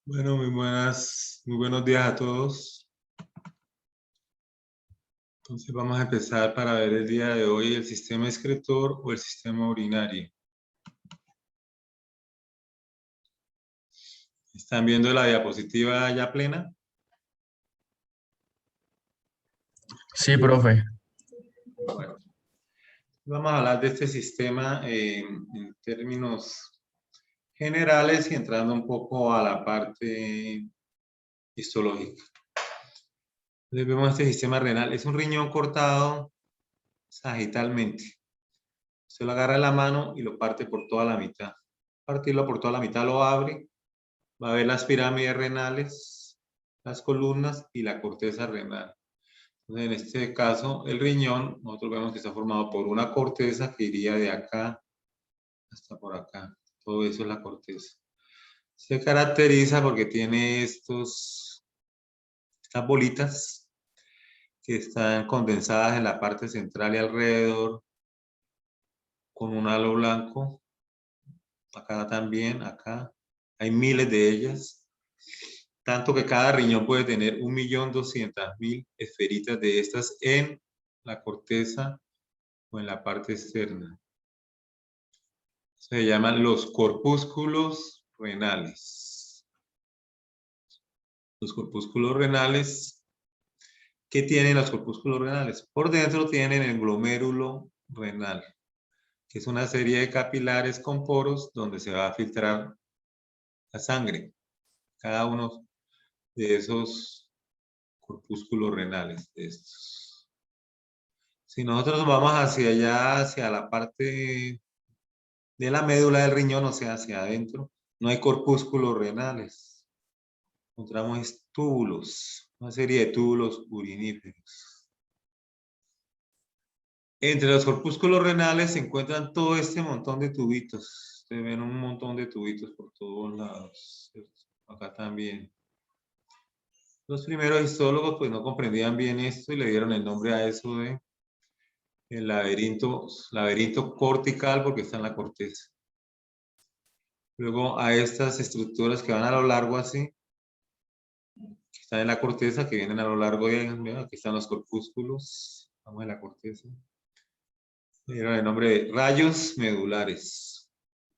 Bueno, muy buenos días a todos. Entonces vamos a empezar para ver el día de hoy el sistema excretor o el sistema urinario. ¿Están viendo la diapositiva ya plena? Sí, profe. Bueno, vamos a hablar de este sistema en términos generales y entrando un poco a la parte histológica. Entonces vemos este sistema renal. Es un riñón cortado sagitalmente. Se lo agarra en la mano y lo parte por toda la mitad. Partirlo por toda la mitad lo abre. Va a ver las pirámides renales, las columnas y la corteza renal. Entonces, en este caso, el riñón, nosotros vemos que está formado por una corteza que iría de acá hasta por acá. Todo eso es la corteza. Se caracteriza porque tiene estas bolitas que están condensadas en la parte central y alrededor con un halo blanco. Acá también, acá. Hay miles de ellas. Tanto que cada riñón puede tener 1.200.000 esferitas de estas en la corteza o en la parte externa. Se llaman los corpúsculos renales. Los corpúsculos renales, ¿qué tienen los corpúsculos renales? Por dentro tienen el glomérulo renal, que es una serie de capilares con poros donde se va a filtrar la sangre. Cada uno de esos corpúsculos renales, de estos. Si nosotros vamos hacia allá, hacia la parte de la médula del riñón, o sea, hacia adentro, no hay corpúsculos renales. Encontramos túbulos, una serie de túbulos uriníferos. Entre los corpúsculos renales se encuentran todo este montón de tubitos. Ustedes ven un montón de tubitos por todos lados, ¿cierto? Acá también. Los primeros histólogos pues no comprendían bien esto y le dieron el nombre a eso de el laberinto cortical porque está en la corteza. Luego a estas estructuras que van a lo largo así, que están en la corteza, que vienen a lo largo de, aquí están los corpúsculos, vamos a la corteza. Le dieron el nombre de rayos medulares,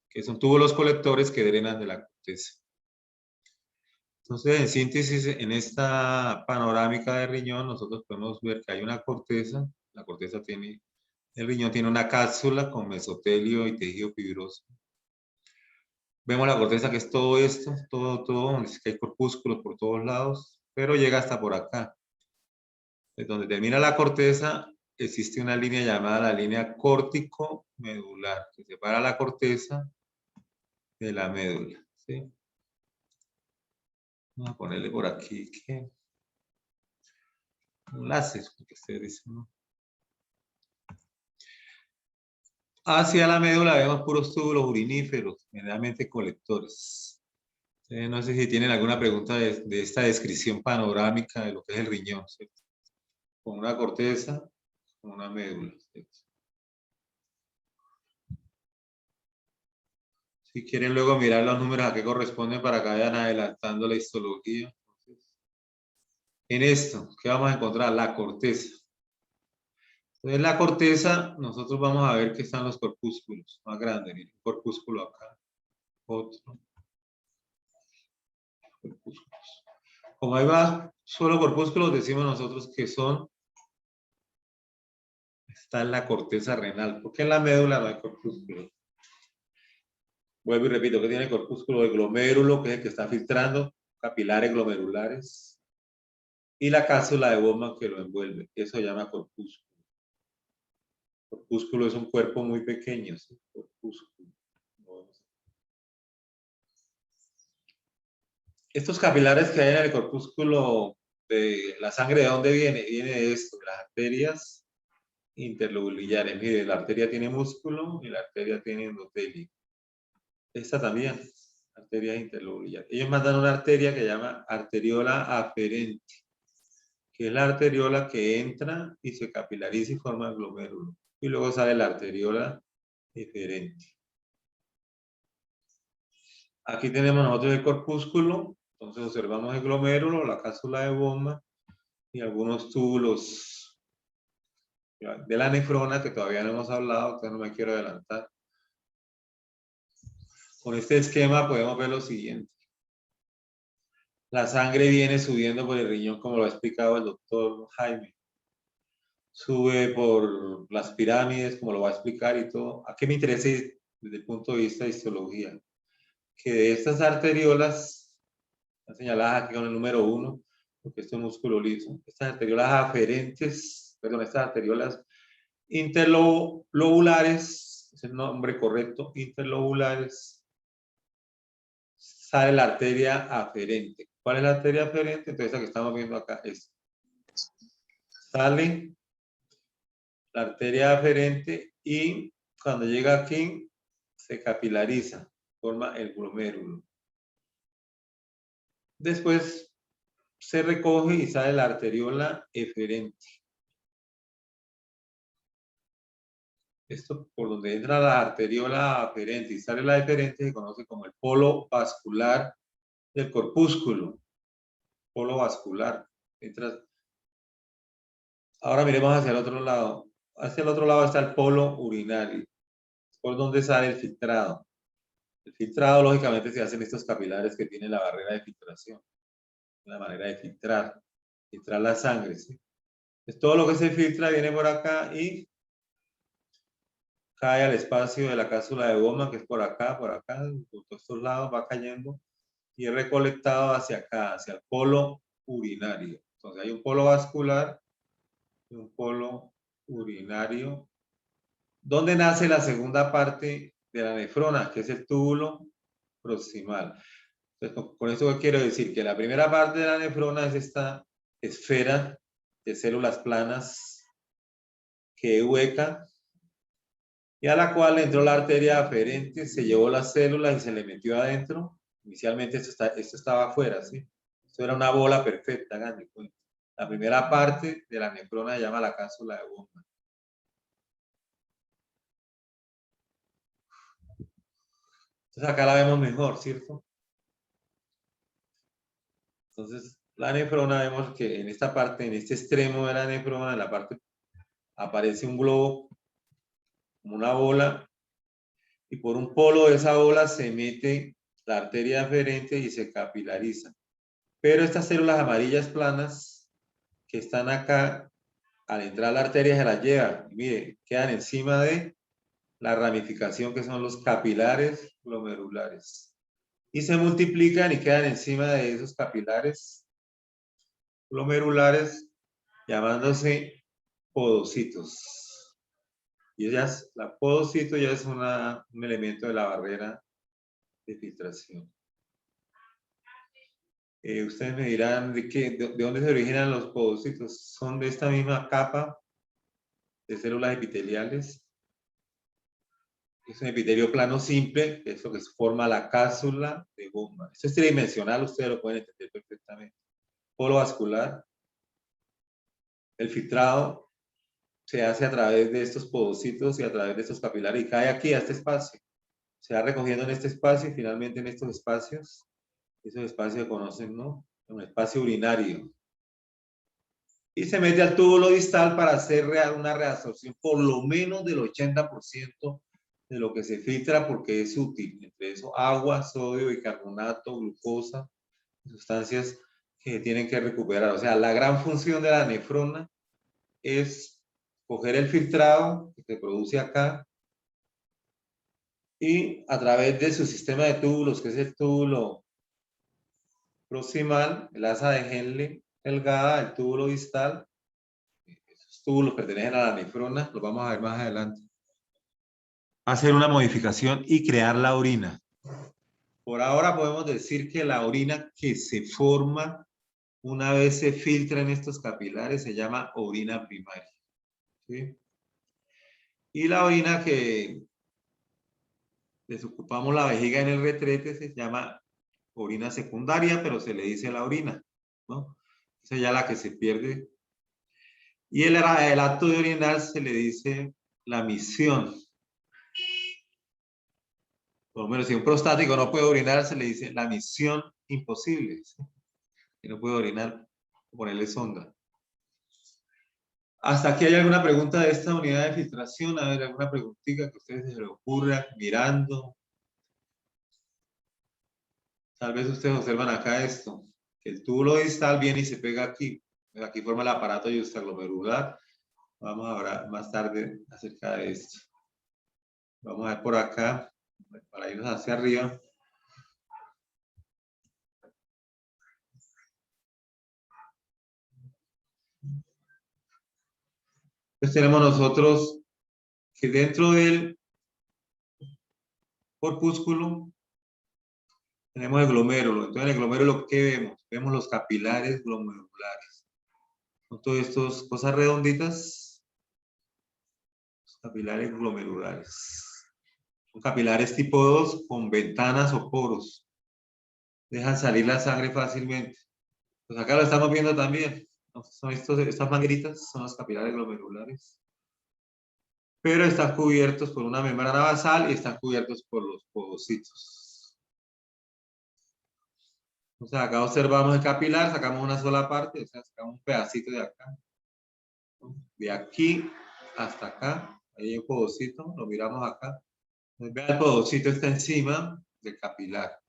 que son túbulos colectores que drenan de la corteza. Entonces, en síntesis, en esta panorámica de riñón, nosotros podemos ver que hay una corteza, la corteza tiene, el riñón tiene una cápsula con mesotelio y tejido fibroso. Vemos la corteza que es todo esto, todo, es que hay corpúsculos por todos lados, pero llega hasta por acá. Desde donde termina la corteza, existe una línea llamada la línea córtico-medular, que separa la corteza de la médula, ¿sí? Vamos a ponerle por aquí que un láser, porque ustedes dicen, ¿no? Hacia la médula vemos puros túbulos uriníferos, generalmente colectores. No sé si tienen alguna pregunta de esta descripción panorámica de lo que es el riñón, ¿cierto? Con una corteza, con una médula, ¿cierto? Si quieren luego mirar los números a qué corresponden para que vayan adelantando la histología. En esto, ¿qué vamos a encontrar? La corteza. Entonces, en la corteza, nosotros vamos a ver que están los corpúsculos más grandes. Miren, un corpúsculo acá, otro. Corpúsculos. Como ahí va solo corpúsculos, decimos nosotros que son, está en la corteza renal, porque en la médula no hay corpúsculos. Vuelvo y repito, que tiene corpúsculo de glomérulo, que es el que está filtrando, capilares glomerulares, y la cápsula de Bowman que lo envuelve. Eso se llama corpúsculo. Corpúsculo es un cuerpo muy pequeño, ¿sí? Corpúsculo. Estos capilares que hay en el corpúsculo de la sangre, ¿de dónde viene? Viene de esto, de las arterias interlobulillares. Mire, la arteria tiene músculo y la arteria tiene endotelio. Esta también, arteria interlobular. Ellos mandan una arteria que se llama arteriola aferente, que es la arteriola que entra y se capilariza y forma el glomérulo. Y luego sale la arteriola eferente. Aquí tenemos nosotros el corpúsculo Entonces observamos el glomérulo, la cápsula de Bowman y algunos túbulos de la nefrona que todavía no hemos hablado, entonces no me quiero adelantar. Con este esquema podemos ver lo siguiente. La sangre viene subiendo por el riñón, como lo ha explicado el doctor Jaime. Sube por las pirámides, como lo va a explicar y todo. ¿A qué me interesa desde el punto de vista de histología? Que de estas arteriolas, están señaladas aquí con el número 1, porque esto es músculo liso, estas arteriolas aferentes, perdón, estas arteriolas interlobulares, es el nombre correcto, interlobulares, sale la arteria aferente. ¿Cuál es la arteria aferente? Entonces, esta que estamos viendo acá es, sale la arteria aferente y cuando llega aquí se capilariza, forma el glomérulo. Después se recoge y sale la arteriola eferente. Esto por donde entra la arteriola aferente y sale la eferente se conoce como el polo vascular del corpúsculo. Polo vascular. Ahora miremos hacia el otro lado. Hacia el otro lado está el polo urinario, por donde sale el filtrado. El filtrado, lógicamente, se hacen estos capilares que tienen la barrera de filtración. Una manera de filtrar la sangre, ¿sí? Entonces, todo lo que se filtra viene por acá y cae al espacio de la cápsula de Bowman, que es por acá, por todos estos lados va cayendo y es recolectado hacia acá, hacia el polo urinario. Entonces hay un polo vascular y un polo urinario, donde nace la segunda parte de la nefrona, que es el túbulo proximal. Entonces, con esto quiero decir que la primera parte de la nefrona es esta esfera de células planas que es hueca y a la cual entró la arteria aferente, se llevó las células y se le metió adentro. Inicialmente esto estaba afuera, ¿sí? Esto era una bola perfecta, hagan de cuenta. La primera parte de la nefrona se llama la cápsula de Bowman. Entonces acá la vemos mejor, ¿cierto? Entonces la nefrona vemos que en esta parte, en este extremo de la nefrona, en la parte, aparece un globo como una bola y por un polo de esa bola se mete la arteria aferente y se capilariza. Pero estas células amarillas planas que están acá, al entrar a la arteria se las lleva. Y mire, quedan encima de la ramificación que son los capilares glomerulares. Y se multiplican y quedan encima de esos capilares glomerulares llamándose podocitos. Y la podocito ya es un elemento de la barrera de filtración. Ustedes me dirán de dónde se originan los podocitos. Son de esta misma capa de células epiteliales. Es un epitelio plano simple, que es lo que forma la cápsula de Bowman. Esto es tridimensional, ustedes lo pueden entender perfectamente. Polo vascular. El filtrado se hace a través de estos podocitos y a través de estos capilares y cae aquí a este espacio. Se va recogiendo en este espacio y finalmente en estos espacios. Esos espacios se conocen, ¿no? Un espacio urinario. Y se mete al túbulo distal para hacer una reabsorción por lo menos del 80% de lo que se filtra porque es útil. Entre eso, agua, sodio, bicarbonato, glucosa, sustancias que tienen que recuperar. O sea, la gran función de la nefrona es coger el filtrado que se produce acá y a través de su sistema de túbulos, que es el túbulo proximal, el asa de Henle delgada, el túbulo distal. Esos túbulos pertenecen a la nefrona, los vamos a ver más adelante. Hacer una modificación y crear la orina. Por ahora podemos decir que la orina que se forma una vez se filtra en estos capilares se llama orina primaria. ¿Sí? Y la orina que desocupamos la vejiga en el retrete se llama orina secundaria, pero se le dice la orina, ¿no? Esa es ya la que se pierde. Y el acto de orinar se le dice la misión. Por lo menos si un prostático no puede orinar, se le dice la misión imposible. ¿Sí? Que no puede orinar, ponerle sonda. ¿Hasta aquí hay alguna pregunta de esta unidad de filtración? A ver, alguna preguntita que a ustedes se les ocurra mirando. Tal vez ustedes observan acá esto, que el túbulo distal viene y se pega aquí. Aquí forma el aparato yuxtaglomerular. Vamos a hablar más tarde acerca de esto. Vamos a ver por acá, para irnos hacia arriba. Entonces tenemos nosotros que dentro del corpúsculo tenemos el glomérulo. Entonces en el glomérulo, ¿qué vemos? Vemos los capilares glomerulares. Son todas estas cosas redonditas. Los capilares glomerulares. Son capilares tipo 2 con ventanas o poros. Dejan salir la sangre fácilmente. Pues acá lo estamos viendo también. Son estas mangueritas, son los capilares glomerulares. Pero están cubiertos por una membrana basal y están cubiertos por los podocitos. O sea, acá observamos el capilar, sacamos una sola parte, o sea, sacamos un pedacito de acá. De aquí hasta acá, ahí hay un podocito, lo miramos acá. Vean, el podocito está encima del capilar.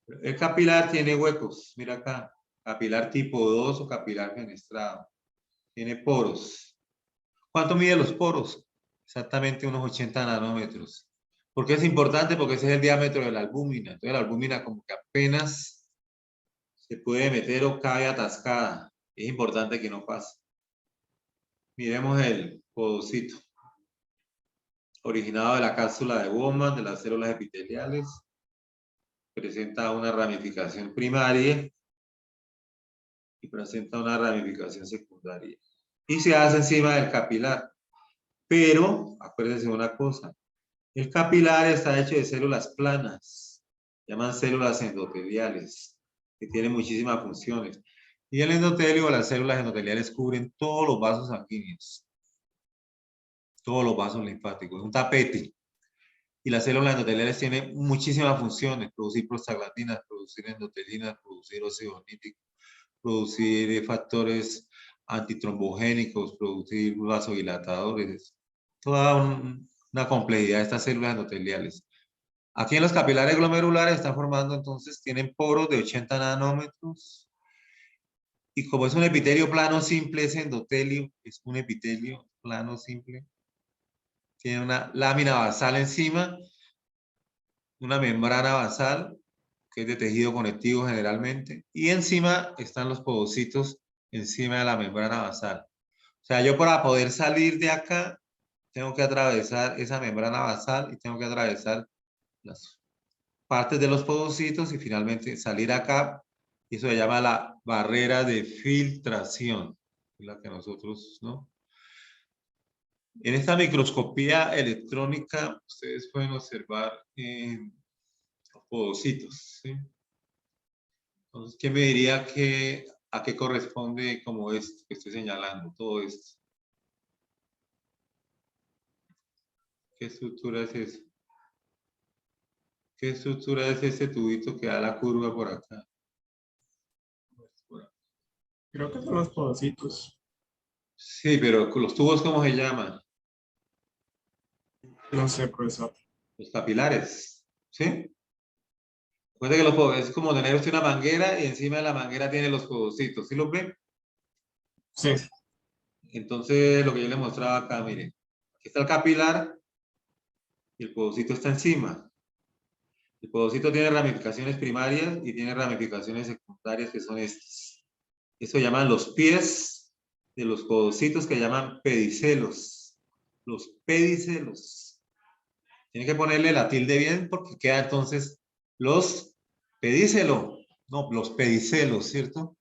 El capilar tiene huecos, mira acá, capilar tipo 2 o capilar fenestrado. Tiene poros. ¿Cuánto mide los poros? Exactamente unos 80 nanómetros. ¿Por qué es importante? Porque ese es el diámetro de la albúmina. Entonces la albúmina como que apenas se puede meter o cae atascada. Es importante que no pase. Miremos el podocito. Originado de la cápsula de Bowman, de las células epiteliales. Presenta una ramificación primaria y presenta una ramificación secundaria. Y se hace encima del capilar. Pero, acuérdense de una cosa, el capilar está hecho de células planas, llaman células endoteliales, que tienen muchísimas funciones. Y el endotelio, las células endoteliales cubren todos los vasos sanguíneos, todos los vasos linfáticos, es un tapete. Y las células endoteliales tienen muchísimas funciones, producir prostaglandinas, producir endotelinas, producir óxido nítrico, producir factores antitrombogénicos, producir vasodilatadores, toda una complejidad de estas células endoteliales. Aquí en los capilares glomerulares están formando entonces, tienen poros de 80 nanómetros. Y como es un epitelio plano simple, ese endotelio es un epitelio plano simple. Tiene una lámina basal encima, una membrana basal, que es de tejido conectivo generalmente. Y encima están los podocitos encima de la membrana basal. O sea, yo para poder salir de acá, tengo que atravesar esa membrana basal y tengo que atravesar las partes de los podocitos y finalmente salir acá. Y eso se llama la barrera de filtración, la que nosotros, ¿no? En esta microscopía electrónica, ustedes pueden observar los podocitos, ¿sí? Entonces, ¿qué me diría que a qué corresponde como esto que estoy señalando, todo esto? ¿Qué estructura es eso? ¿Qué estructura es ese tubito que da la curva por acá? Creo que son los podocitos. Sí, pero los tubos, ¿cómo se llaman? No sé, profesor. Los capilares, ¿sí? Recuerda que es como tener usted una manguera y encima de la manguera tiene los podocitos, ¿sí los ven? Sí. Entonces, lo que yo les mostraba acá, miren, aquí está el capilar y el podocito está encima. El podocito tiene ramificaciones primarias y tiene ramificaciones secundarias que son estas. Eso llaman los pies de los podocitos que llaman pedicelos. Los pedicelos. Tienen que ponerle la tilde bien porque queda entonces los pedicelo. No, los pedicelos, ¿cierto?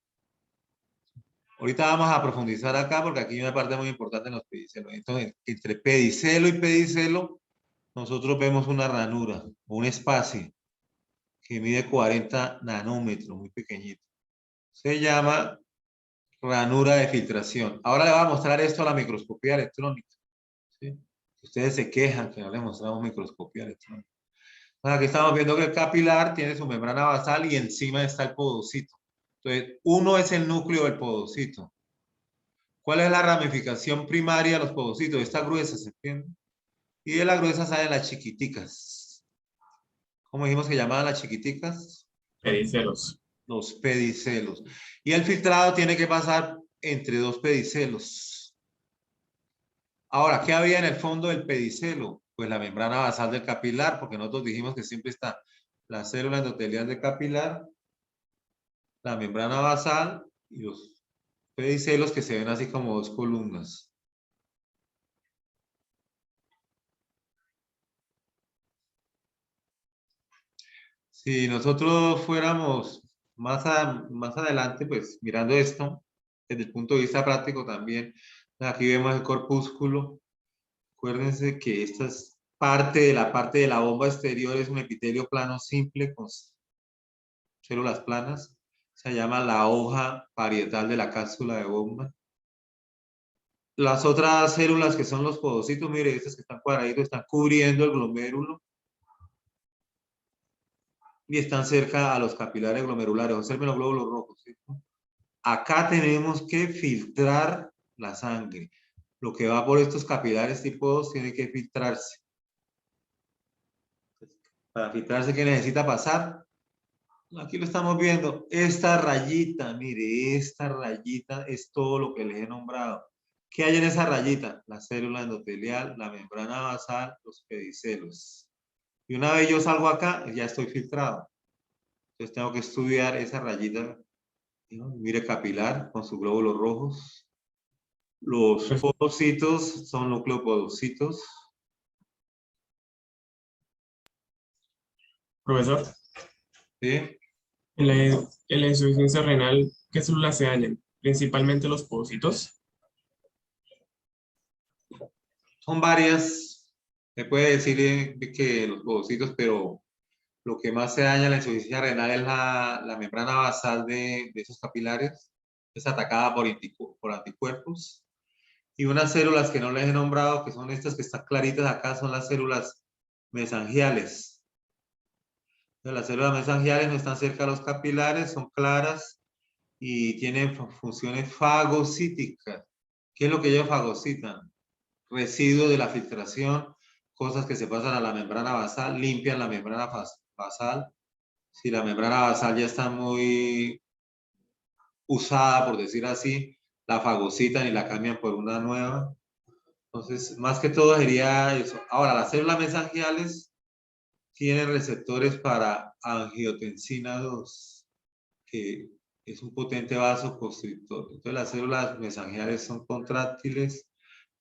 Ahorita vamos a profundizar acá porque aquí hay una parte muy importante en los pedicelos. Entonces, entre pedicelo y pedicelo, nosotros vemos una ranura, un espacio que mide 40 nanómetros, muy pequeñito. Se llama ranura de filtración. Ahora le voy a mostrar esto a la microscopía electrónica. ¿Sí? Ustedes se quejan que no les mostramos microscopía electrónica. Aquí estamos viendo que el capilar tiene su membrana basal y encima está el podocito. Entonces, uno es el núcleo del podocito. ¿Cuál es la ramificación primaria de los podocitos? Esta gruesa, ¿se entiende? Y de la gruesa salen las chiquiticas. ¿Cómo dijimos que llamaban las chiquiticas? Pedicelos. Los pedicelos. Y el filtrado tiene que pasar entre dos pedicelos. Ahora, ¿qué había en el fondo del pedicelo? Pues la membrana basal del capilar, porque nosotros dijimos que siempre está la célula endotelial del capilar, la membrana basal y los pedicelos que se ven así como dos columnas. Si nosotros fuéramos más adelante, pues mirando esto, desde el punto de vista práctico también, aquí vemos el corpúsculo. Acuérdense que esta es parte de la bomba exterior, es un epitelio plano simple con células planas. Se llama la hoja parietal de la cápsula de bomba. Las otras células que son los podocitos, mire, estas que están cuadraditos, están cubriendo el glomérulo y están cerca a los capilares glomerulares. Observen los glóbulos rojos, ¿cierto? Acá tenemos que filtrar la sangre. Lo que va por estos capilares tipo 2 tiene que filtrarse. Para filtrarse, ¿qué necesita pasar? Aquí lo estamos viendo. Esta rayita, mire, esta rayita es todo lo que les he nombrado. ¿Qué hay en esa rayita? La célula endotelial, la membrana basal, los pedicelos. Y una vez yo salgo acá, ya estoy filtrado. Entonces tengo que estudiar esa rayita. ¿No? Mire, capilar con sus glóbulos rojos. Los Pues, podocitos son nucleopodocitos. profesor, ¿Sí? en la insuficiencia renal, ¿qué células se dañan? Principalmente los podocitos. Son varias. Se puede decir que los podocitos, pero lo que más se daña en la insuficiencia renal es la membrana basal de esos capilares. Es atacada por anticuerpos. Y unas células que no les he nombrado, que son estas que están claritas acá, son las células mesangiales. Las células mesangiales no están cerca de los capilares, son claras y tienen funciones fagocíticas. ¿Qué es lo que ellos fagocitan? Residuos de la filtración, cosas que se pasan a la membrana basal, limpian la membrana basal. Si la membrana basal ya está muy usada, por decir así, la fagocitan y la cambian por una nueva. Entonces, más que todo sería eso. Ahora, las células mesangiales tienen receptores para angiotensina 2, que es un potente vasoconstrictor. Entonces, las células mesangiales son contráctiles,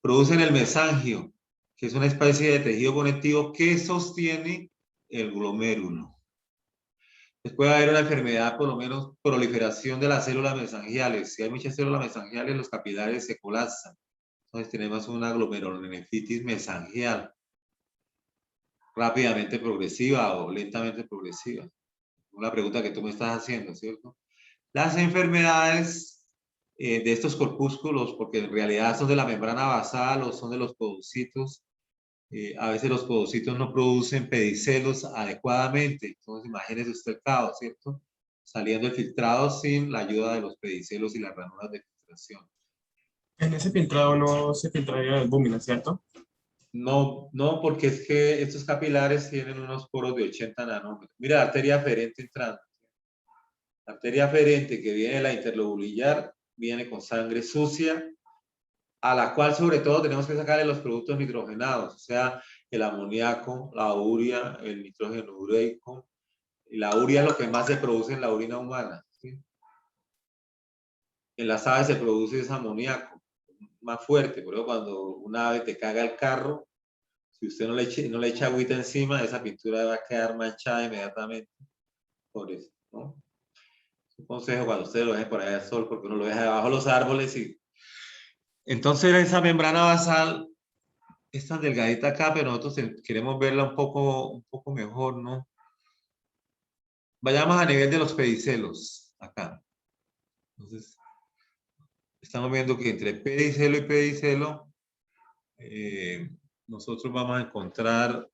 producen el mesangio, que es una especie de tejido conectivo que sostiene el glomérulo. Puede haber una enfermedad, por lo menos proliferación de las células mesangiales. Si hay muchas células mesangiales, los capilares se colapsan. Entonces tenemos una glomerulonefritis mesangial, rápidamente progresiva o lentamente progresiva. Una pregunta que tú me estás haciendo, ¿cierto? Las enfermedades de estos corpúsculos, porque en realidad son de la membrana basal o son de los podocitos, a veces los podocitos no producen pedicelos adecuadamente. Entonces, imagínese usted el caos, ¿cierto? Saliendo el filtrado sin la ayuda de los pedicelos y las ranuras de filtración. En ese filtrado no se filtraría la albúmina, ¿cierto? No, no, porque es que estos capilares tienen unos poros de 80 nanómetros. Mira, la arteria aferente entrando. La arteria aferente que viene de la interlobulillar viene con sangre sucia, a la cual sobre todo tenemos que sacarle los productos nitrogenados, o sea, el amoníaco, la urea, el nitrógeno ureico. Y la urea es lo que más se produce en la orina humana. ¿Sí? En las aves se produce ese amoníaco más fuerte, por eso cuando una ave te caga el carro, si usted no le echa agüita encima, esa pintura va a quedar manchada inmediatamente por eso, ¿no? Un consejo cuando usted lo deje por ahí al sol, porque uno lo deja debajo de los árboles y... Entonces esa membrana basal es tan delgadita acá, pero nosotros queremos verla un poco mejor, ¿no? Vayamos a nivel de los pedicelos, acá. Entonces, estamos viendo que entre pedicelo y pedicelo, nosotros vamos a encontrar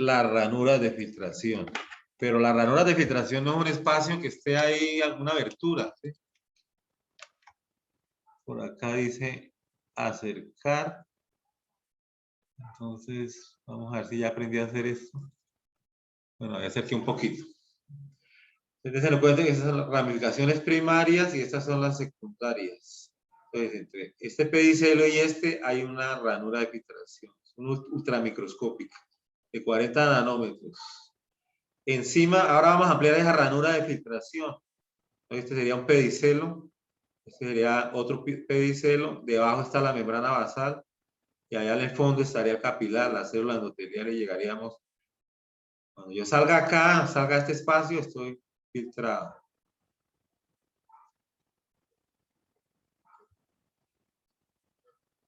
las ranuras de filtración. Pero las ranuras de filtración no es un espacio que esté ahí alguna abertura, ¿sí? Por acá dice acercar. Entonces, vamos a ver si ya aprendí a hacer esto. Bueno, voy a acerqué un poquito. Entonces, se lo cuento que estas son las ramificaciones primarias y estas son las secundarias. Entonces, entre este pedicelo y este hay una ranura de filtración, ultramicroscópica, de 40 nanómetros. Encima, ahora vamos a ampliar esa ranura de filtración. Este sería un pedicelo, este sería otro pedicelo, debajo está la membrana basal y allá en el fondo estaría el capilar, la célula endotelial y llegaríamos. Cuando yo salga acá, salga a este espacio, estoy filtrado.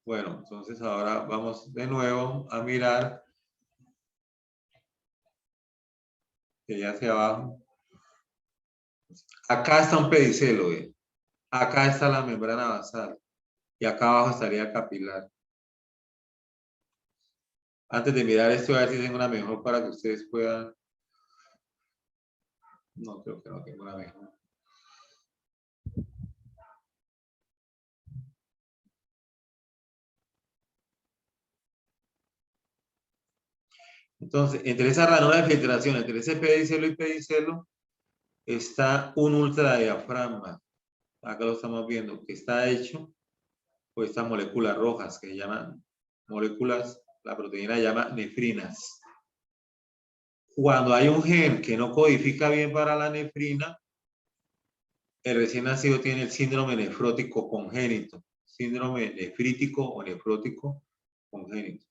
Bueno, entonces ahora vamos de nuevo a mirar que ya hacia abajo. Acá está un pedicelo, ¿ve? Acá está la membrana basal y acá abajo estaría el capilar. Antes de mirar esto, a ver si tengo una mejor para que ustedes puedan. No, creo que no tengo una mejor. Entonces, entre esa ranura de filtración, entre ese pedicelo y pedicelo, está un ultradiafragma. Acá lo estamos viendo, que está hecho por estas moléculas rojas que se llaman moléculas, la proteína se llama nefrinas. Cuando hay un gen que no codifica bien para la nefrina, el recién nacido tiene el síndrome nefrótico congénito, síndrome nefrítico o nefrótico congénito.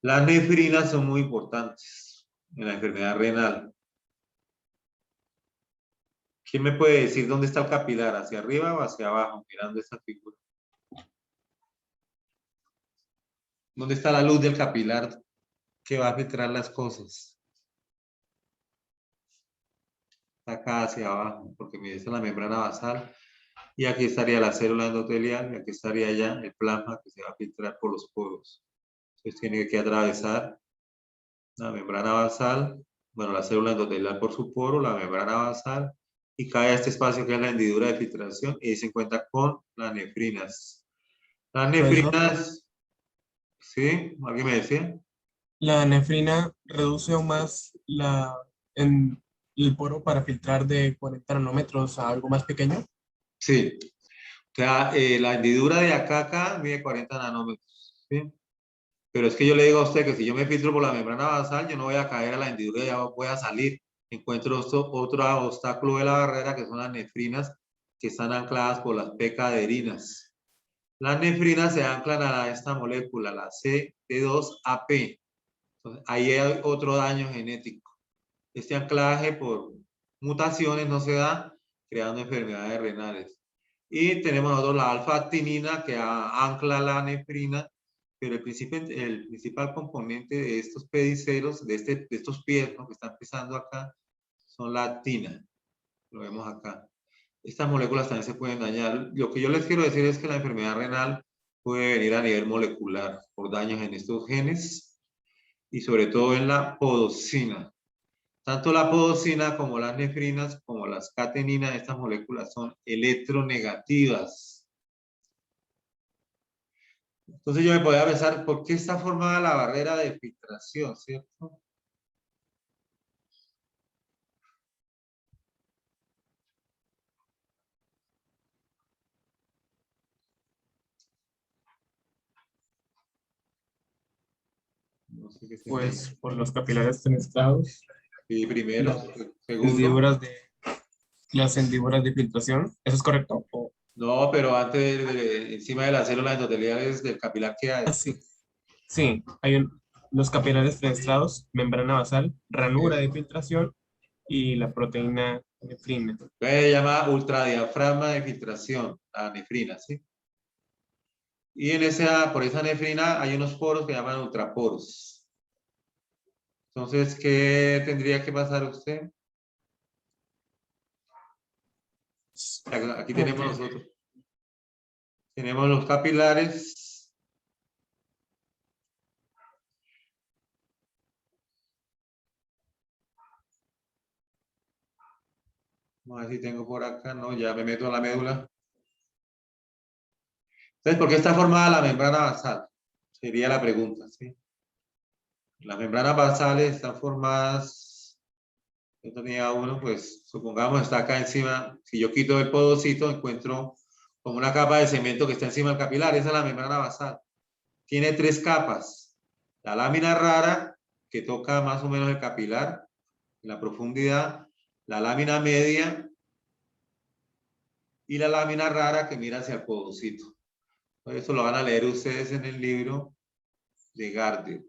Las nefrinas son muy importantes en la enfermedad renal. ¿Quién me puede decir dónde está el capilar? ¿Hacia arriba o hacia abajo? Mirando esta figura. ¿Dónde está la luz del capilar que va a filtrar las cosas? Está acá hacia abajo, porque mire, esta es la membrana basal. Y aquí estaría la célula endotelial, y aquí estaría ya el plasma que se va a filtrar por los poros. Entonces tiene que atravesar la membrana basal, bueno, la célula endotelial por su poro, la membrana basal, y cae a este espacio que es la hendidura de filtración, y ahí se encuentra con las nefrinas. Las Profesor, nefrinas, ¿sí? ¿Alguien me decía? la nefrina reduce aún más el poro para filtrar de 40 nanómetros a algo más pequeño. Sí. O sea, la hendidura de acá a acá mide 40 nanómetros, ¿sí? Pero es que yo le digo a usted que si yo me filtro por la membrana basal, yo no voy a caer a la hendidura, ya voy a salir. Encuentro otro obstáculo de la barrera, que son las nefrinas, que están ancladas por las pecaderinas. Las nefrinas se anclan a esta molécula, la CT2AP. Entonces, ahí hay otro daño genético. Este anclaje por mutaciones no se da, creando enfermedades renales. Y tenemos nosotros la alfa-actinina que ancla la nefrina, pero el principal componente de estos pedicelos, de estos pies, ¿no?, que están pisando acá, son la actina. Lo vemos acá. Estas moléculas también se pueden dañar. Lo que yo les quiero decir es que la enfermedad renal puede venir a nivel molecular por daños en estos genes y sobre todo en la podocina. Tanto la podocina como las nefrinas, como las cateninas, estas moléculas son electronegativas. Entonces yo me podía pensar, ¿por qué está formada la barrera de filtración, cierto? No sé qué se me dice. Pues por los capilares fenestrados, Y primero, las segundo. hendiduras las hendiduras de filtración. ¿Eso es correcto? No, pero antes, encima de las células endoteliales del capilar, ¿qué hay? Sí. Sí, los capilares fenestrados, membrana basal, ranura de filtración y la proteína nefrina. Se llama ultradiafragma de filtración, la nefrina, ¿sí? Y por esa nefrina hay unos poros que llaman ultraporos. Entonces, ¿qué tendría que pasar usted? Aquí tenemos Ok. nosotros. Tenemos los capilares. Vamos a ver si tengo por acá. No, ya me meto a la médula. Entonces, ¿por qué está formada la membrana basal? Sería la pregunta, ¿sí? Las membranas basales están formadas, yo tenía uno, pues supongamos está acá encima, si yo quito el podocito, encuentro como una capa de cemento que está encima del capilar, esa es la membrana basal. Tiene 3 capas. La lámina rara, que toca más o menos el capilar, en la profundidad, la lámina media y la lámina rara que mira hacia el podocito. Eso lo van a leer ustedes en el libro de Gardner.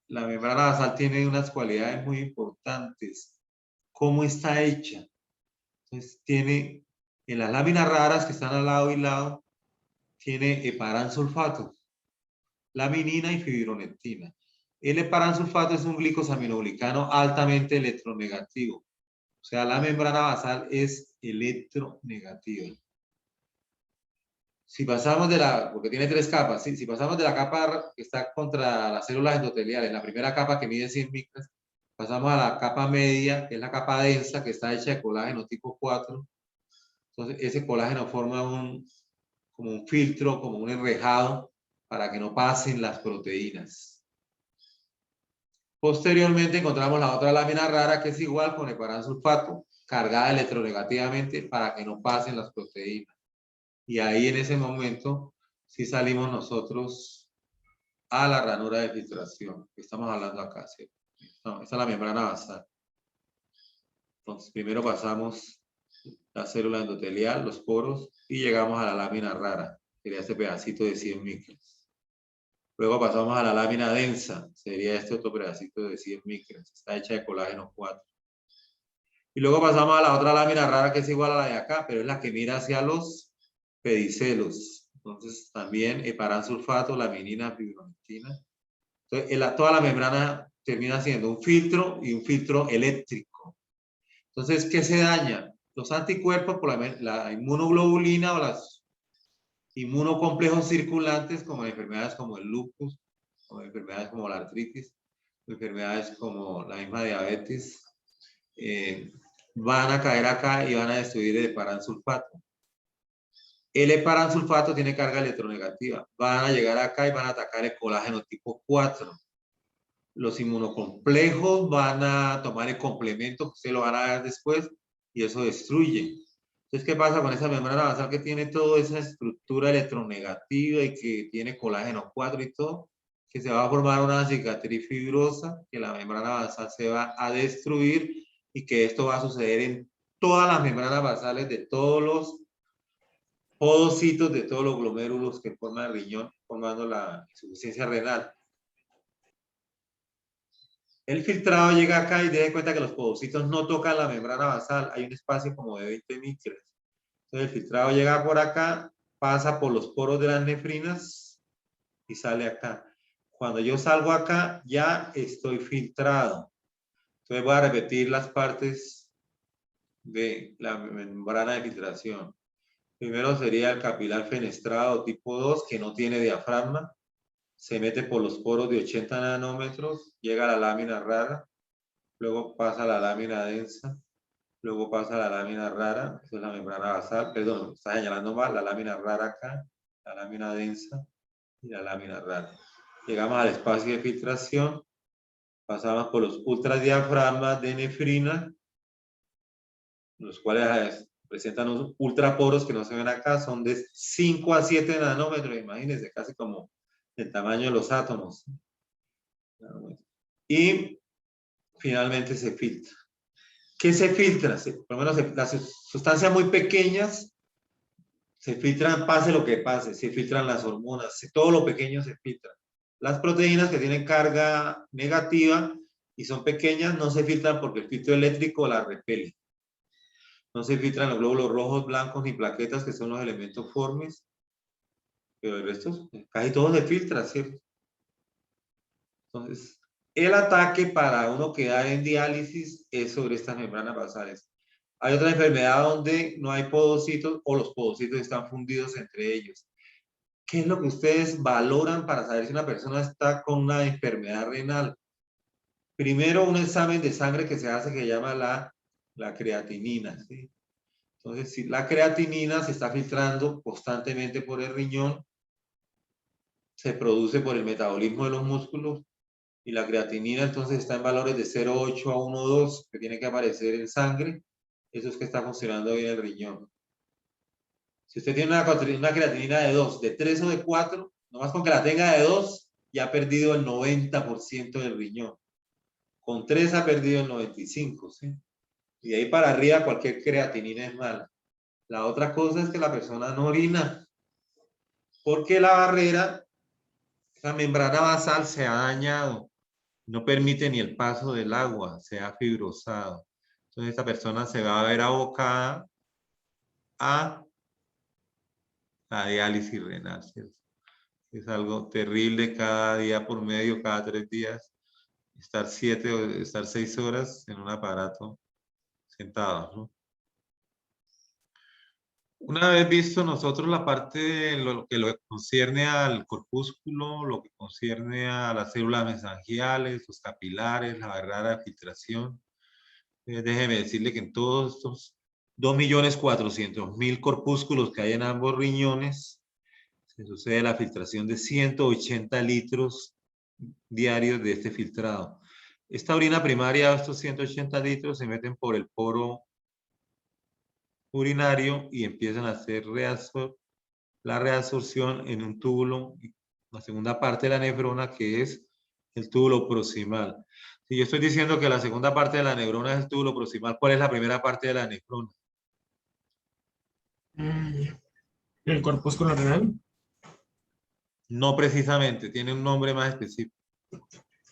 La membrana basal tiene unas cualidades muy importantes. ¿Cómo está hecha? Entonces tiene, en las láminas raras que están al lado y lado, tiene heparansulfato, laminina y fibronectina. El heparansulfato es un glicosaminoglicano altamente electronegativo. O sea, la membrana basal es electronegativa. Si pasamos de la, porque tiene 3 capas, ¿sí? Si pasamos de la capa que está contra las células endoteliales, la primera capa que mide 100 micras, pasamos a la capa media, que es la capa densa, que está hecha de colágeno tipo 4. Entonces, ese colágeno forma como un filtro, como un enrejado, para que no pasen las proteínas. Posteriormente encontramos la otra lámina rara, que es igual con heparansulfato, cargada electronegativamente para que no pasen las proteínas. Y ahí en ese momento sí salimos nosotros a la ranura de filtración, que estamos hablando acá, ¿sí? No, esta es la membrana basal. Entonces, primero pasamos la célula endotelial, los poros, y llegamos a la lámina rara, sería este pedacito de 100 micras. Luego pasamos a la lámina densa, sería este otro pedacito de 100 micras, está hecha de colágeno 4. Y luego pasamos a la otra lámina rara que es igual a la de acá, pero es la que mira hacia los pedicelos. Entonces también heparansulfato, laminina, fibronectina. Entonces toda la membrana termina siendo un filtro y un filtro eléctrico. Entonces, ¿qué se daña? Los anticuerpos por la inmunoglobulina o las inmunocomplejos circulantes, como enfermedades como el lupus, o enfermedades como la artritis, enfermedades como la misma diabetes, van a caer acá y van a destruir el heparansulfato. El heparansulfato tiene carga electronegativa. Van a llegar acá y van a atacar el colágeno tipo 4. Los inmunocomplejos van a tomar el complemento que ustedes lo van a ver después y eso destruye. Entonces, ¿qué pasa con esa membrana basal que tiene toda esa estructura electronegativa y que tiene colágeno 4 y todo? Que se va a formar una cicatriz fibrosa, que la membrana basal se va a destruir y que esto va a suceder en todas las membranas basales de todos los podocitos, de todos los glomérulos que forman el riñón, formando la insuficiencia renal. El filtrado llega acá y den cuenta que los podocitos no tocan la membrana basal, hay un espacio como de 20 micras. Entonces el filtrado llega por acá, pasa por los poros de las nefrinas y sale acá. Cuando yo salgo acá, ya estoy filtrado. Entonces voy a repetir las partes de la membrana de filtración. Primero sería el capilar fenestrado tipo 2, que no tiene diafragma. Se mete por los poros de 80 nanómetros, llega a la lámina rara, luego pasa a la lámina densa, luego pasa a la lámina rara, esa es la membrana basal, perdón, está señalando mal, la lámina rara acá, la lámina densa y la lámina rara. Llegamos al espacio de filtración, pasamos por los ultradiafragmas de nefrina, los cuales presentan unos ultraporos que no se ven acá, son de 5 a 7 nanómetros, imagínense, casi como el tamaño de los átomos. Y finalmente se filtra. ¿Qué se filtra? Por lo menos las sustancias muy pequeñas se filtran, pase lo que pase, se filtran las hormonas, todo lo pequeño se filtra. Las proteínas que tienen carga negativa y son pequeñas no se filtran porque el filtro eléctrico las repele. No se filtran los glóbulos rojos, blancos ni plaquetas, que son los elementos formes, pero el resto, casi todo se filtra, ¿cierto? Entonces, el ataque para uno quedar en diálisis es sobre estas membranas basales. Hay otra enfermedad donde no hay podocitos o los podocitos están fundidos entre ellos. ¿Qué es lo que ustedes valoran para saber si una persona está con una enfermedad renal? Primero, un examen de sangre que se hace que se llama la creatinina, ¿sí? Entonces, si la creatinina se está filtrando constantemente por el riñón, se produce por el metabolismo de los músculos, y la creatinina entonces está en valores de 0,8 a 1,2 que tiene que aparecer en sangre. Eso es que está funcionando bien el riñón. Si usted tiene una creatinina de 2, de 3 o de 4, nomás con que la tenga de 2, ya ha perdido el 90% del riñón. Con 3 ha perdido el 95%, ¿sí? Y de ahí para arriba cualquier creatinina es mala. La otra cosa es que la persona no orina, porque la barrera, la membrana basal se ha dañado. No permite ni el paso del agua, se ha fibrosado. Entonces esta persona se va a ver abocada a la diálisis renal, ¿cierto? Es algo terrible cada día por medio, cada 3 días, estar 7 o estar 6 horas en un aparato sentado, ¿no? Una vez visto nosotros la parte de lo que concierne al corpúsculo, lo que concierne a las células mesangiales, los capilares, la barrera de filtración, déjeme decirle que en todos estos 2.400.000 corpúsculos que hay en ambos riñones, se sucede la filtración de 180 litros diarios de este filtrado. Esta orina primaria, estos 180 litros, se meten por el poro urinario y empiezan a hacer la reabsorción en un túbulo, la segunda parte de la nefrona, que es el túbulo proximal. Si yo estoy diciendo que la segunda parte de la neurona es el túbulo proximal, ¿cuál es la primera parte de la nefrona? El corpúsculo renal. No precisamente, tiene un nombre más específico.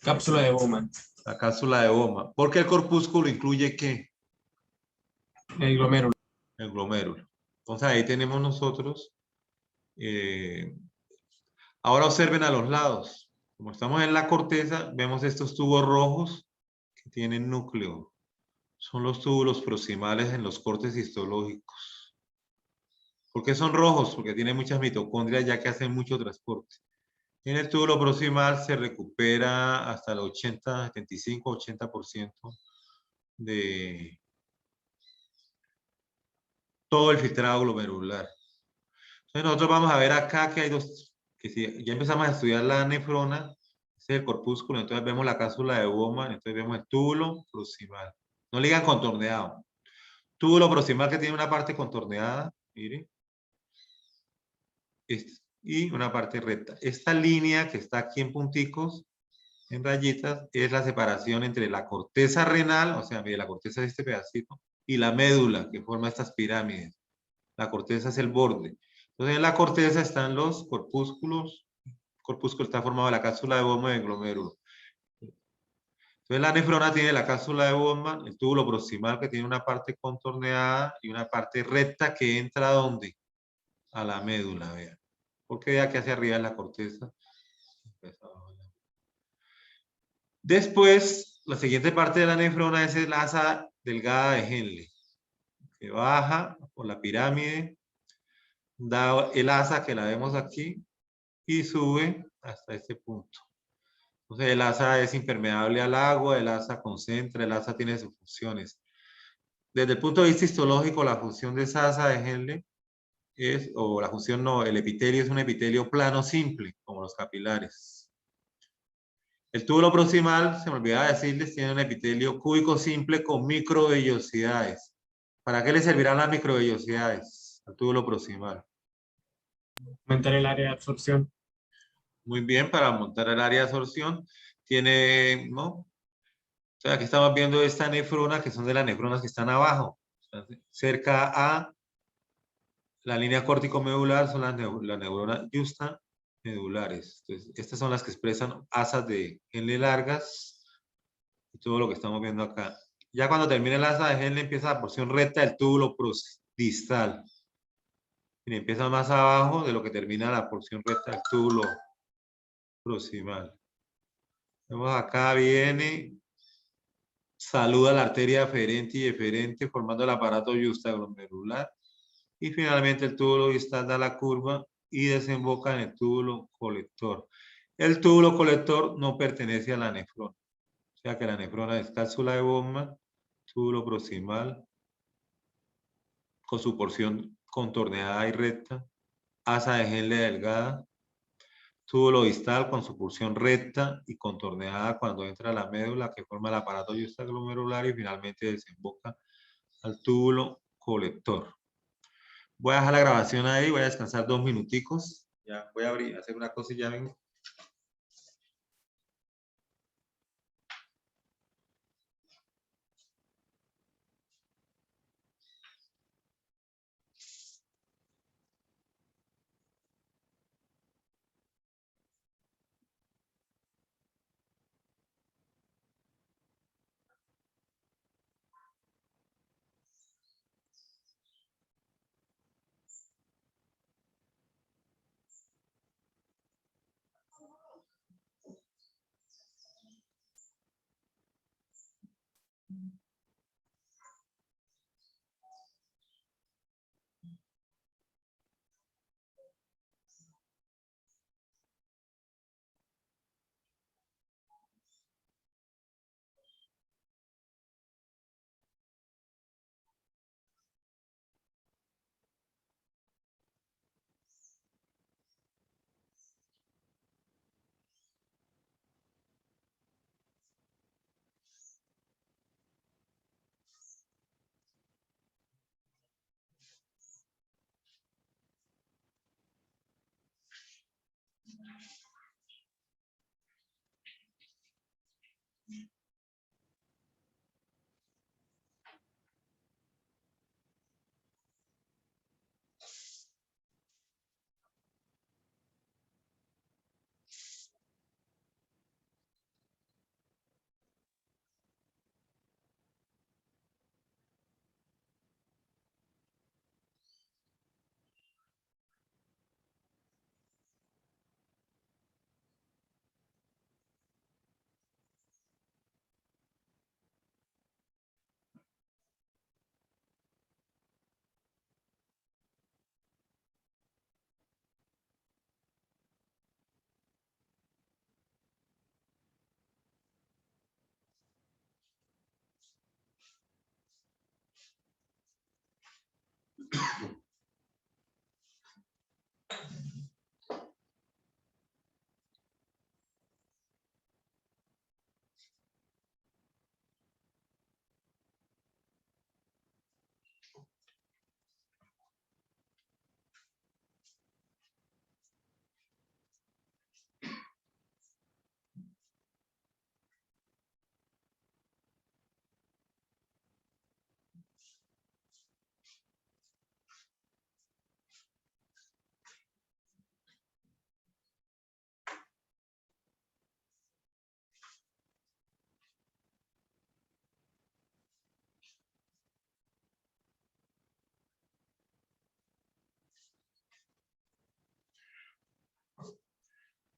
Cápsula de Bowman. La cápsula de Bowman. Porque el corpúsculo incluye ¿qué? El glomérulo. El glomérulo. Entonces ahí tenemos nosotros. Ahora observen a los lados. Como estamos en la corteza, vemos estos tubos rojos que tienen núcleo. Son los túbulos proximales en los cortes histológicos. ¿Por qué son rojos? Porque tienen muchas mitocondrias ya que hacen mucho transporte. En el túbulo proximal se recupera hasta el 80, 75, 80% de todo el filtrado glomerular. Entonces nosotros vamos a ver acá que hay dos, que si ya empezamos a estudiar la nefrona, ese es el corpúsculo, entonces vemos la cápsula de Bowman, entonces vemos el túbulo proximal. No le digan contorneado. Túbulo proximal que tiene una parte contorneada, mire, y una parte recta. Esta línea que está aquí en punticos, en rayitas, es la separación entre la corteza renal, o sea, mire, la corteza es este pedacito, y la médula que forma estas pirámides. La corteza es el borde. Entonces en la corteza están los corpúsculos. El corpúsculo está formado de la cápsula de Bowman y el glomérulo. Entonces la nefrona tiene la cápsula de Bowman, el túbulo proximal que tiene una parte contorneada y una parte recta que entra ¿a dónde? A la médula, vean. Porque de aquí hacia arriba es la corteza. Después, la siguiente parte de la nefrona es el asa delgada de Henle, que baja por la pirámide, da el asa que la vemos aquí y sube hasta este punto. Entonces el asa es impermeable al agua, el asa concentra, el asa tiene sus funciones. Desde el punto de vista histológico, la función de esa asa de Henle es, o la función no, el epitelio es un epitelio plano simple, como los capilares. El túbulo proximal, se me olvidaba decirles, tiene un epitelio cúbico simple con microvellosidades. ¿Para qué le servirán las microvellosidades al túbulo proximal? Aumentar el área de absorción. Muy bien, para montar el área de absorción. Tiene, ¿no? O sea, aquí estamos viendo esta nefrona, que son de las nefronas que están abajo, cerca a la línea córtico-medular, son las neuronas justa medulares. Entonces, estas son las que expresan asas de Henle largas y todo lo que estamos viendo acá. Ya cuando termina el asa de Henle empieza la porción recta del túbulo distal. Y empieza más abajo de lo que termina la porción recta del túbulo proximal. Vemos acá viene, saluda la arteria aferente y eferente formando el aparato justaglomerular. Y finalmente el túbulo distal da la curva y desemboca en el túbulo colector. El túbulo colector no pertenece a la nefrona. O sea que la nefrona es cápsula de Bowman, túbulo proximal, con su porción contorneada y recta, asa de Henle delgada, túbulo distal con su porción recta y contorneada cuando entra la médula que forma el aparato yuxtaglomerular y finalmente desemboca al túbulo colector. Voy a dejar la grabación ahí, voy a descansar 2 minuticos. Ya voy a abrir, hacer una cosa y ya vengo.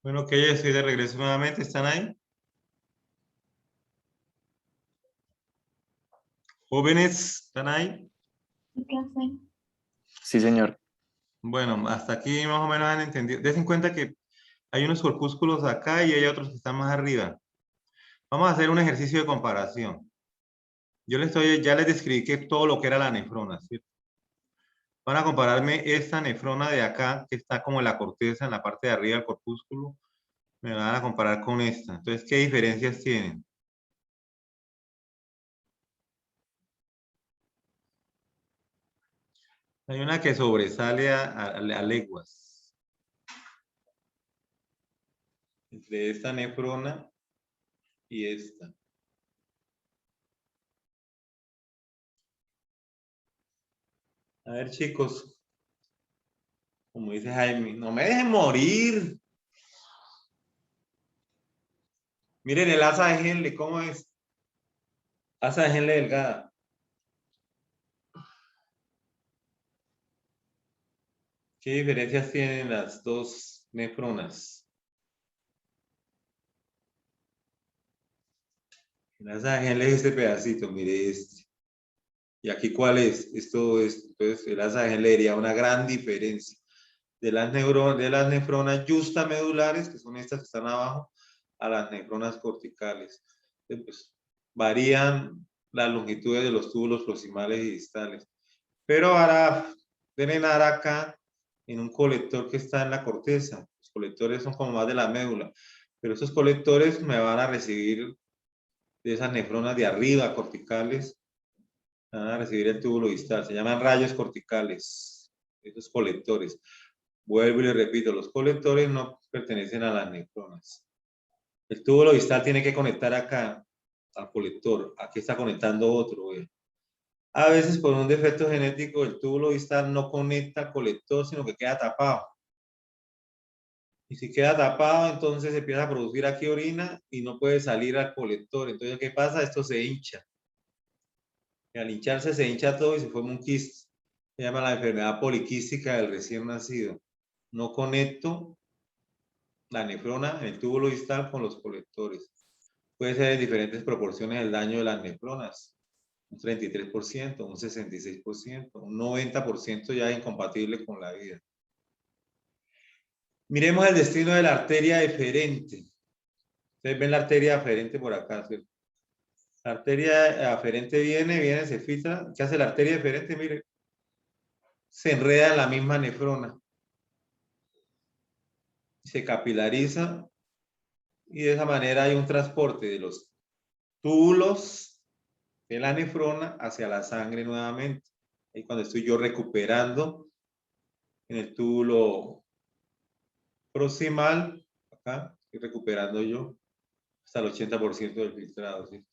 Bueno, que ya estoy de regreso nuevamente. ¿Están ahí? Jóvenes, ¿están ahí? Sí, señor. Bueno, hasta aquí más o menos han entendido. Des en cuenta que hay unos corpúsculos acá y hay otros que están más arriba. Vamos a hacer un ejercicio de comparación. Ya les describí que todo lo que era la nefrona, ¿cierto? Van a compararme esta nefrona de acá, que está como en la corteza, en la parte de arriba del corpúsculo. Me van a comparar con esta. Entonces, ¿qué diferencias tienen? Hay una que sobresale a leguas. Entre esta nefrona y esta. A ver, chicos. Como dice Jaime, no me dejen morir. Miren el asa de Henle, ¿cómo es? Asa de Henle delgada. ¿Qué diferencias tienen las dos nefronas? El asa de Henle es este pedacito, mire este. ¿Y aquí cuál es? Esto es, entonces el asa de Henle diría una gran diferencia de las nefronas justamedulares, que son estas que están abajo, a las nefronas corticales. Entonces, pues, varían las longitudes de los túbulos proximales y distales. Pero ahora deben dar acá en un colector que está en la corteza. Los colectores son como más de la médula, pero esos colectores me van a recibir de esas nefronas de arriba, corticales, van a recibir el túbulo distal. Se llaman rayos corticales, esos colectores. Vuelvo y le repito, los colectores no pertenecen a las nefronas. El túbulo distal tiene que conectar acá al colector. Aquí está conectando otro. A veces por un defecto genético el túbulo distal no conecta al colector, sino que queda tapado. Y si queda tapado, entonces se empieza a producir aquí orina y no puede salir al colector. Entonces, ¿qué pasa? Esto se hincha. Y al hincharse se hincha todo y se forma un quiste. Se llama la enfermedad poliquística del recién nacido. No conecto la nefrona en el túbulo distal con los colectores. Puede ser en diferentes proporciones el daño de las nefronas. Un 33%, un 66%, un 90% ya es incompatible con la vida. Miremos el destino de la arteria eferente. Ustedes ven la arteria aferente por acá, ¿cierto? La arteria aferente viene, se filtra. ¿Qué hace la arteria eferente? Mire, se enreda en la misma nefrona. Se capilariza y de esa manera hay un transporte de los túbulos de la nefrona hacia la sangre nuevamente. Y cuando estoy yo recuperando en el túbulo proximal, acá, estoy recuperando yo hasta el 80% del filtrado. ¿Sí?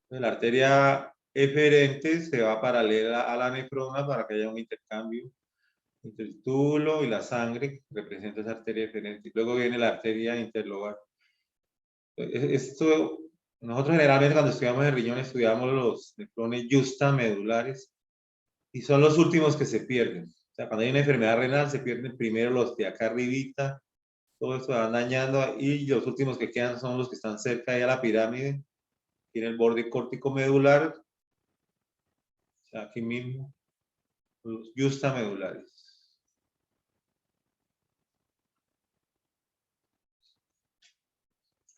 La arteria eferente se va paralela a la nefrona para que haya un intercambio entre el túbulo y la sangre que representa esa arteria eferente. Y luego viene la arteria interlobar. Esto, nosotros generalmente cuando estudiamos el riñón estudiamos los nefrones justamedulares y son los últimos que se pierden. O sea, cuando hay una enfermedad renal se pierden primero los de acá arribita, todo esto va dañando y los últimos que quedan son los que están cerca de la pirámide, tiene el borde córtico medular, o sea, aquí mismo, los justamedulares.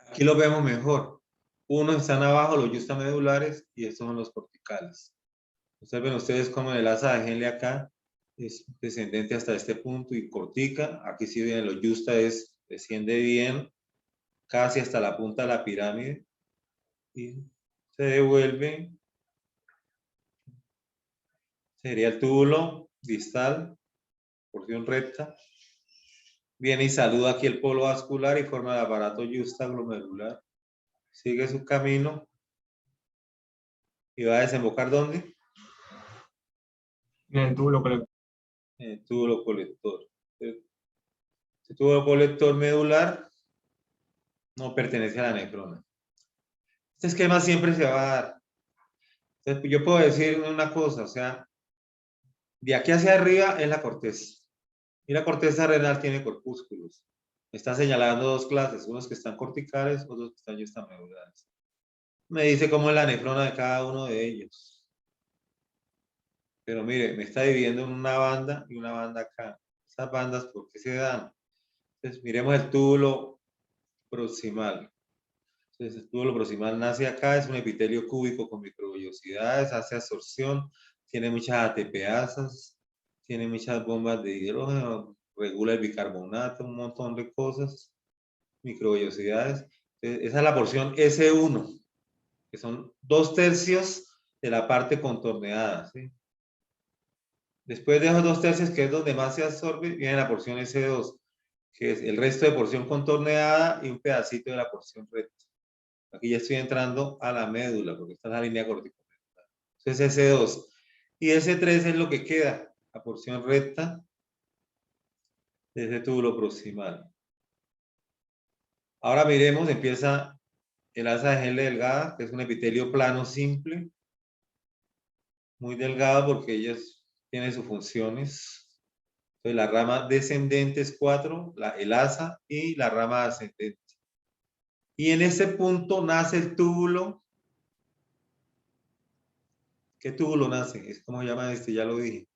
Aquí lo vemos mejor. Unos están abajo, los justamedulares, y estos son los corticales. Observen ustedes como el asa de Henle acá es descendente hasta este punto y cortica. Aquí sí ven los justa desciende bien casi hasta la punta de la pirámide y se devuelve. Sería el túbulo distal, porción recta. Viene y saluda aquí el polo vascular y forma el aparato justaglomerular. Sigue su camino y va a desembocar ¿dónde? En el túbulo colector. En el túbulo colector. Este túbulo colector medular no pertenece a la nefrona. Este esquema siempre se va a dar. Entonces, yo puedo decir una cosa, o sea, de aquí hacia arriba es la corteza. Y la corteza renal tiene corpúsculos. Me está señalando dos clases, unos que están corticales, otros que están justamedulares. Me dice cómo es la nefrona de cada uno de ellos. Pero mire, me está dividiendo en una banda y una banda acá. Esas bandas, ¿por qué se dan? Entonces, miremos el túbulo proximal. Entonces, el túbulo proximal nace acá, es un epitelio cúbico con microvellosidades, hace absorción, tiene muchas ATPasas, tiene muchas bombas de hidrógeno, regula el bicarbonato, un montón de cosas, microvellosidades. Entonces, esa es la porción S1, que son 2/3 de la parte contorneada. ¿Sí? Después de esos 2/3, que es donde más se absorbe, viene la porción S2, que es el resto de porción contorneada y un pedacito de la porción recta. Aquí ya estoy entrando a la médula, porque está en la línea corticomedular. Entonces S2. Y S3 es lo que queda, la porción recta de ese túbulo proximal. Ahora miremos, empieza el asa de Henle delgada, que es un epitelio plano simple, muy delgado porque ellas tienen sus funciones. Entonces la rama descendente es 4, el asa y la rama ascendente. Y en ese punto nace el túbulo. ¿Qué túbulo nace? Es como se llama este, ya lo dije.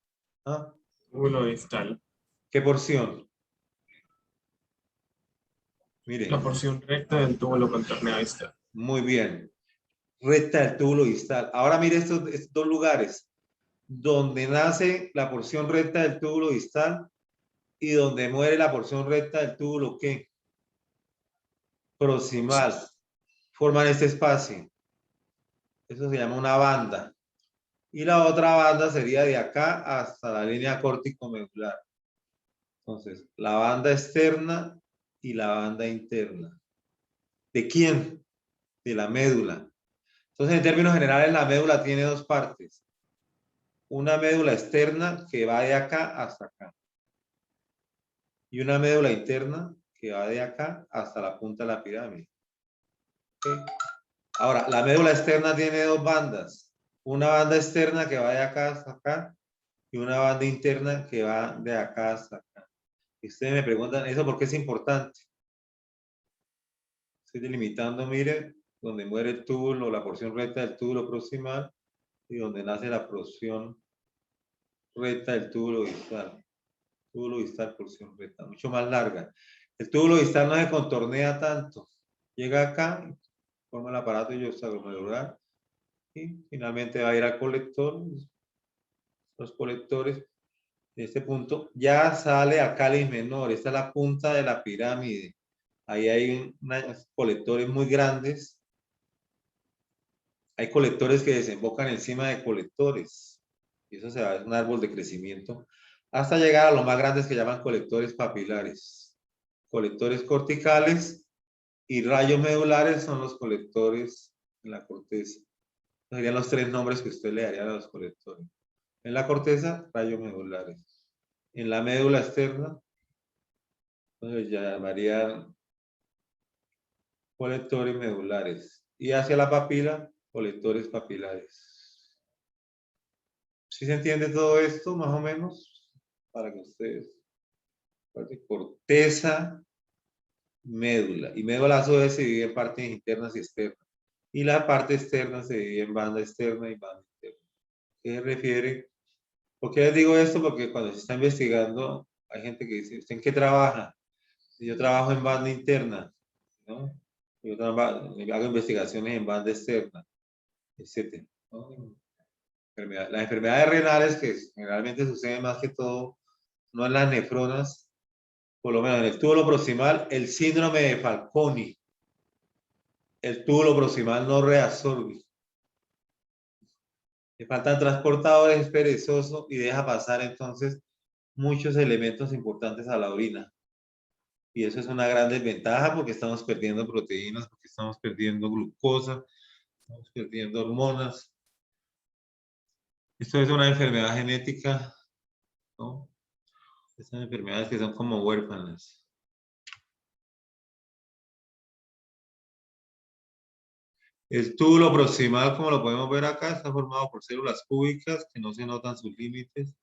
¿Ah? Túbulo distal. ¿Qué porción? La Miren, porción recta del túbulo contorneado distal. muy bien. Recta del túbulo distal. Ahora mire estos dos lugares. donde nace la porción recta del túbulo distal y donde muere la porción recta del túbulo, ¿qué? Proximal. Forman este espacio. Eso se llama una banda. Y la otra banda sería de acá hasta la línea córtico-medular. Entonces, la banda externa y la banda interna. ¿De quién? De la médula. Entonces, en términos generales, la médula tiene dos partes. Una médula externa que va de acá hasta acá. Y una médula interna que va de acá hasta la punta de la pirámide. ¿Okay? Ahora, la médula externa tiene dos bandas. Una banda externa que va de acá hasta acá y una banda interna que va de acá hasta acá. Y ustedes me preguntan, ¿eso por qué es importante? Estoy delimitando, miren, donde muere el túbulo, la porción recta del túbulo proximal y donde nace la porción recta del túbulo distal. Túbulo distal, porción recta, mucho más larga. El túbulo distal no se contornea tanto. Llega acá, forma el aparato iliosternoglomerular y finalmente va a ir al colector. Los colectores de este punto ya sale a cáliz menor. Esta es la punta de la pirámide. Ahí hay unos colectores muy grandes. Hay colectores que desembocan encima de colectores. Y eso se va a un árbol de crecimiento hasta llegar a los más grandes que llaman colectores papilares. Colectores corticales y rayos medulares son los colectores en la corteza. Serían los tres nombres que usted le daría a los colectores. En la corteza, rayos medulares. En la médula externa, entonces ya llamarían colectores medulares. Y hacia la papila, colectores papilares. ¿Sí se entiende todo esto, más o menos? Para que ustedes... Corteza, médula. Y médula a su vez se divide en partes internas y externas. Y la parte externa se divide en banda externa y banda interna. ¿Qué se refiere? ¿Por qué les digo esto? Porque cuando se está investigando, hay gente que dice, ¿usted en qué trabaja? Yo trabajo en banda interna, ¿no? Yo hago investigaciones en banda externa, etc. ¿no? Las enfermedades renales que generalmente suceden más que todo, no en las nefronas, por lo menos en el túbulo proximal, el síndrome de Fanconi. El túbulo proximal no reabsorbe. Le faltan transportadores, es perezoso y deja pasar entonces muchos elementos importantes a la orina. Y eso es una gran desventaja porque estamos perdiendo proteínas, porque estamos perdiendo glucosa, estamos perdiendo hormonas. Esto es una enfermedad genética, ¿no? Estas enfermedades que son como huérfanas. El túbulo proximal, como lo podemos ver acá, está formado por células cúbicas que no se notan sus límites,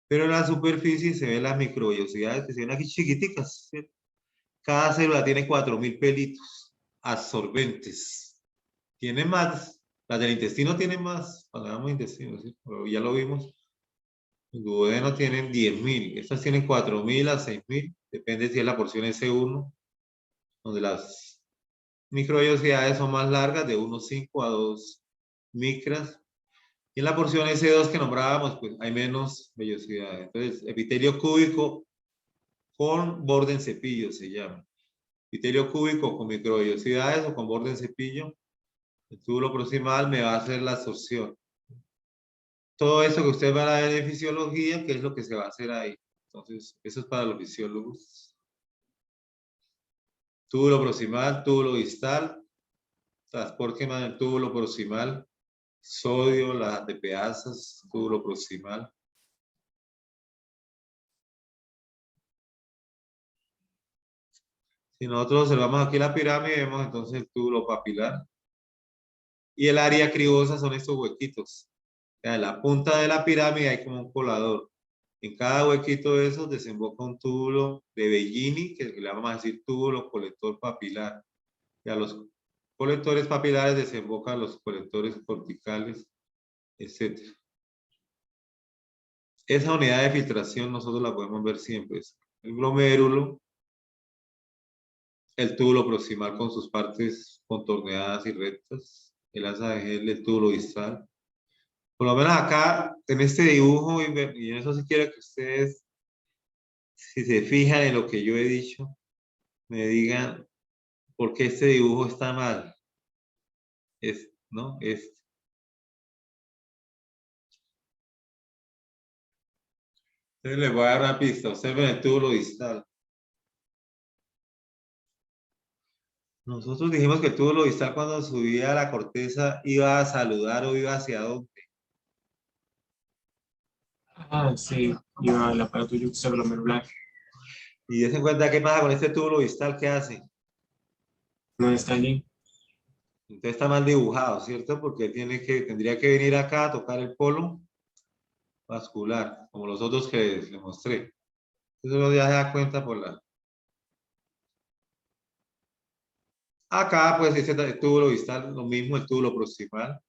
pero en la superficie se ven las microvellosidades que se ven aquí chiquiticas, ¿cierto? Cada célula tiene 4.000 pelitos absorbentes. Tiene más, las del intestino tienen más, cuando hablamos de intestino, ¿sí? Pero ya lo vimos. El duodeno tienen 10.000, estas tienen 4.000 a 6.000, depende si es la porción S1, donde las microvellosidades son más largas, de 1,5 a 2 micras. Y en la porción S2 que nombrábamos, pues hay menos vellosidades. Entonces, epitelio cúbico con borde en cepillo se llama. Epitelio cúbico con microvellosidades o con borde en cepillo. El túbulo proximal me va a hacer la absorción. Todo eso que usted va a ver en fisiología, ¿qué es lo que se va a hacer ahí? Entonces, eso es para los fisiólogos. Túbulo proximal, túbulo distal, transporte en el túbulo proximal, sodio, las ATPasas, túbulo proximal. Si nosotros observamos aquí la pirámide, vemos entonces el túbulo papilar. Y el área cribosa son estos huequitos. O sea, en la punta de la pirámide hay como un colador. En cada huequito de esos desemboca un túbulo de Bellini, que le vamos a decir túbulo colector papilar. Y a los colectores papilares desembocan los colectores corticales, etc. Esa unidad de filtración nosotros la podemos ver siempre. El glomérulo, el túbulo proximal con sus partes contorneadas y rectas, el asa de Henle, el túbulo distal, Por lo menos acá, en este dibujo, y en eso sí quiero que ustedes, si se fijan en lo que yo he dicho, me digan por qué este dibujo está mal. ¿No? Entonces les voy a dar una pista. Observen el túbulo distal. Nosotros dijimos que el túbulo distal cuando subía a la corteza iba a saludar o iba hacia dónde. Ah, sí, iba al aparato yuxtaglomerular. Y des en cuenta qué pasa con este túbulo distal, ¿qué hace? No está allí. Entonces está mal dibujado, ¿cierto? Porque tendría que venir acá a tocar el polo vascular, como los otros que les mostré. Eso ya se da cuenta por la... Acá, pues, el túbulo distal, lo mismo, el túbulo proximal,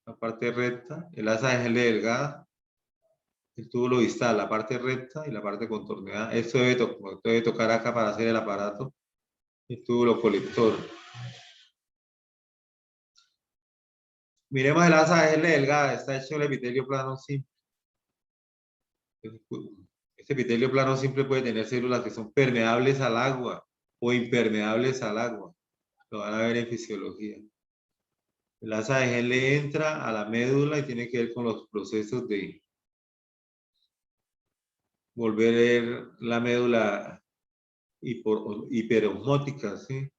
la parte recta, el asa de Henle delgada, el túbulo distal, la parte recta y la parte contorneada. Esto debe tocar acá para hacer el aparato, el túbulo colector. Miremos el asa de Henle delgada, está hecho el epitelio plano simple. Este epitelio plano simple puede tener células que son permeables al agua o impermeables al agua. Lo van a ver en fisiología. El asa de Henle entra a la médula y tiene que ver con los procesos de volver la médula hiperosmótica, ¿sí?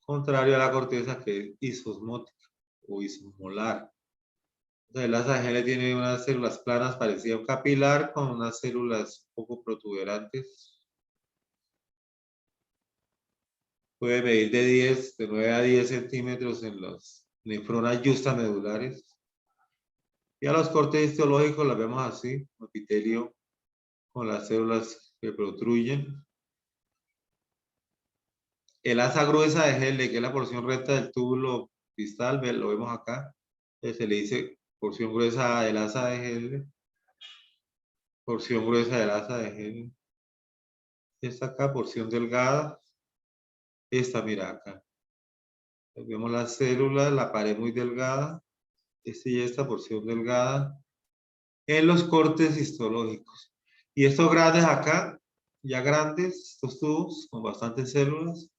Contrario a la corteza que es isosmótica o isosmolar. Entonces, el asa de Henle tiene unas células planas parecidas a un capilar con unas células poco protuberantes. Puede medir de 9 a 10 centímetros en las nefronas justamedulares. Y a los cortes histológicos las vemos así, epitelio con las células que protruyen. El asa gruesa de Henle, que es la porción recta del túbulo distal, lo vemos acá. Se le dice porción gruesa del asa de Henle. Porción gruesa del asa de Henle. Esta acá, porción delgada. Esta, mira acá. Vemos las células, la pared muy delgada. Esta y esta porción delgada. En los cortes histológicos. Y estos grandes acá, ya grandes, estos tubos con bastantes células,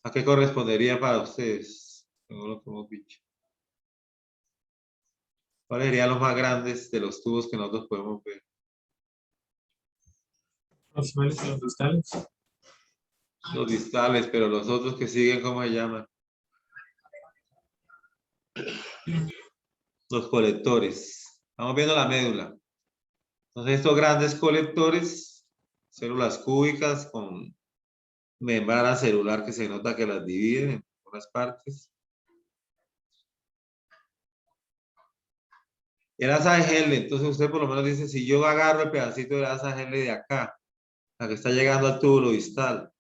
¿a qué correspondería para ustedes? Según lo que hemos dicho. ¿Cuáles serían los más grandes de los tubos que nosotros podemos ver? Proximales y los distales. Los distales, pero los otros que siguen, ¿cómo se llaman? Los colectores. Estamos viendo la médula. Entonces, estos grandes colectores, células cúbicas con membrana celular que se nota que las dividen en unas partes. El asa de Henle, entonces usted por lo menos dice, si yo agarro el pedacito del asa de Henle de acá, la que está llegando al túbulo distal,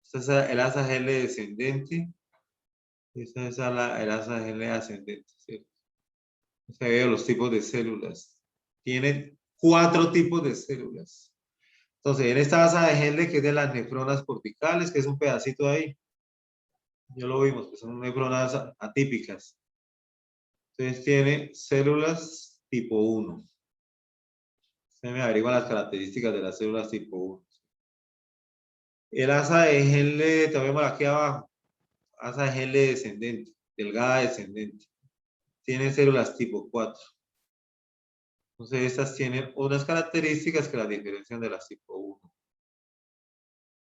esta es el asa de Henle descendente, esta es el asa de Henle ascendente, ¿cierto? Se ve los tipos de células. Tiene 4 tipos de células. Entonces, en esta asa de Henle, que es de las nefronas corticales, que es un pedacito ahí, ya lo vimos, que son nefronas atípicas. Entonces, tiene células tipo 1. Se me averiguan las características de las células tipo 1. El asa de Henle, también por aquí abajo, asa de Henle descendente, delgada descendente. Tiene células tipo 4. Entonces, estas tienen unas características que las diferencian de las tipo 1.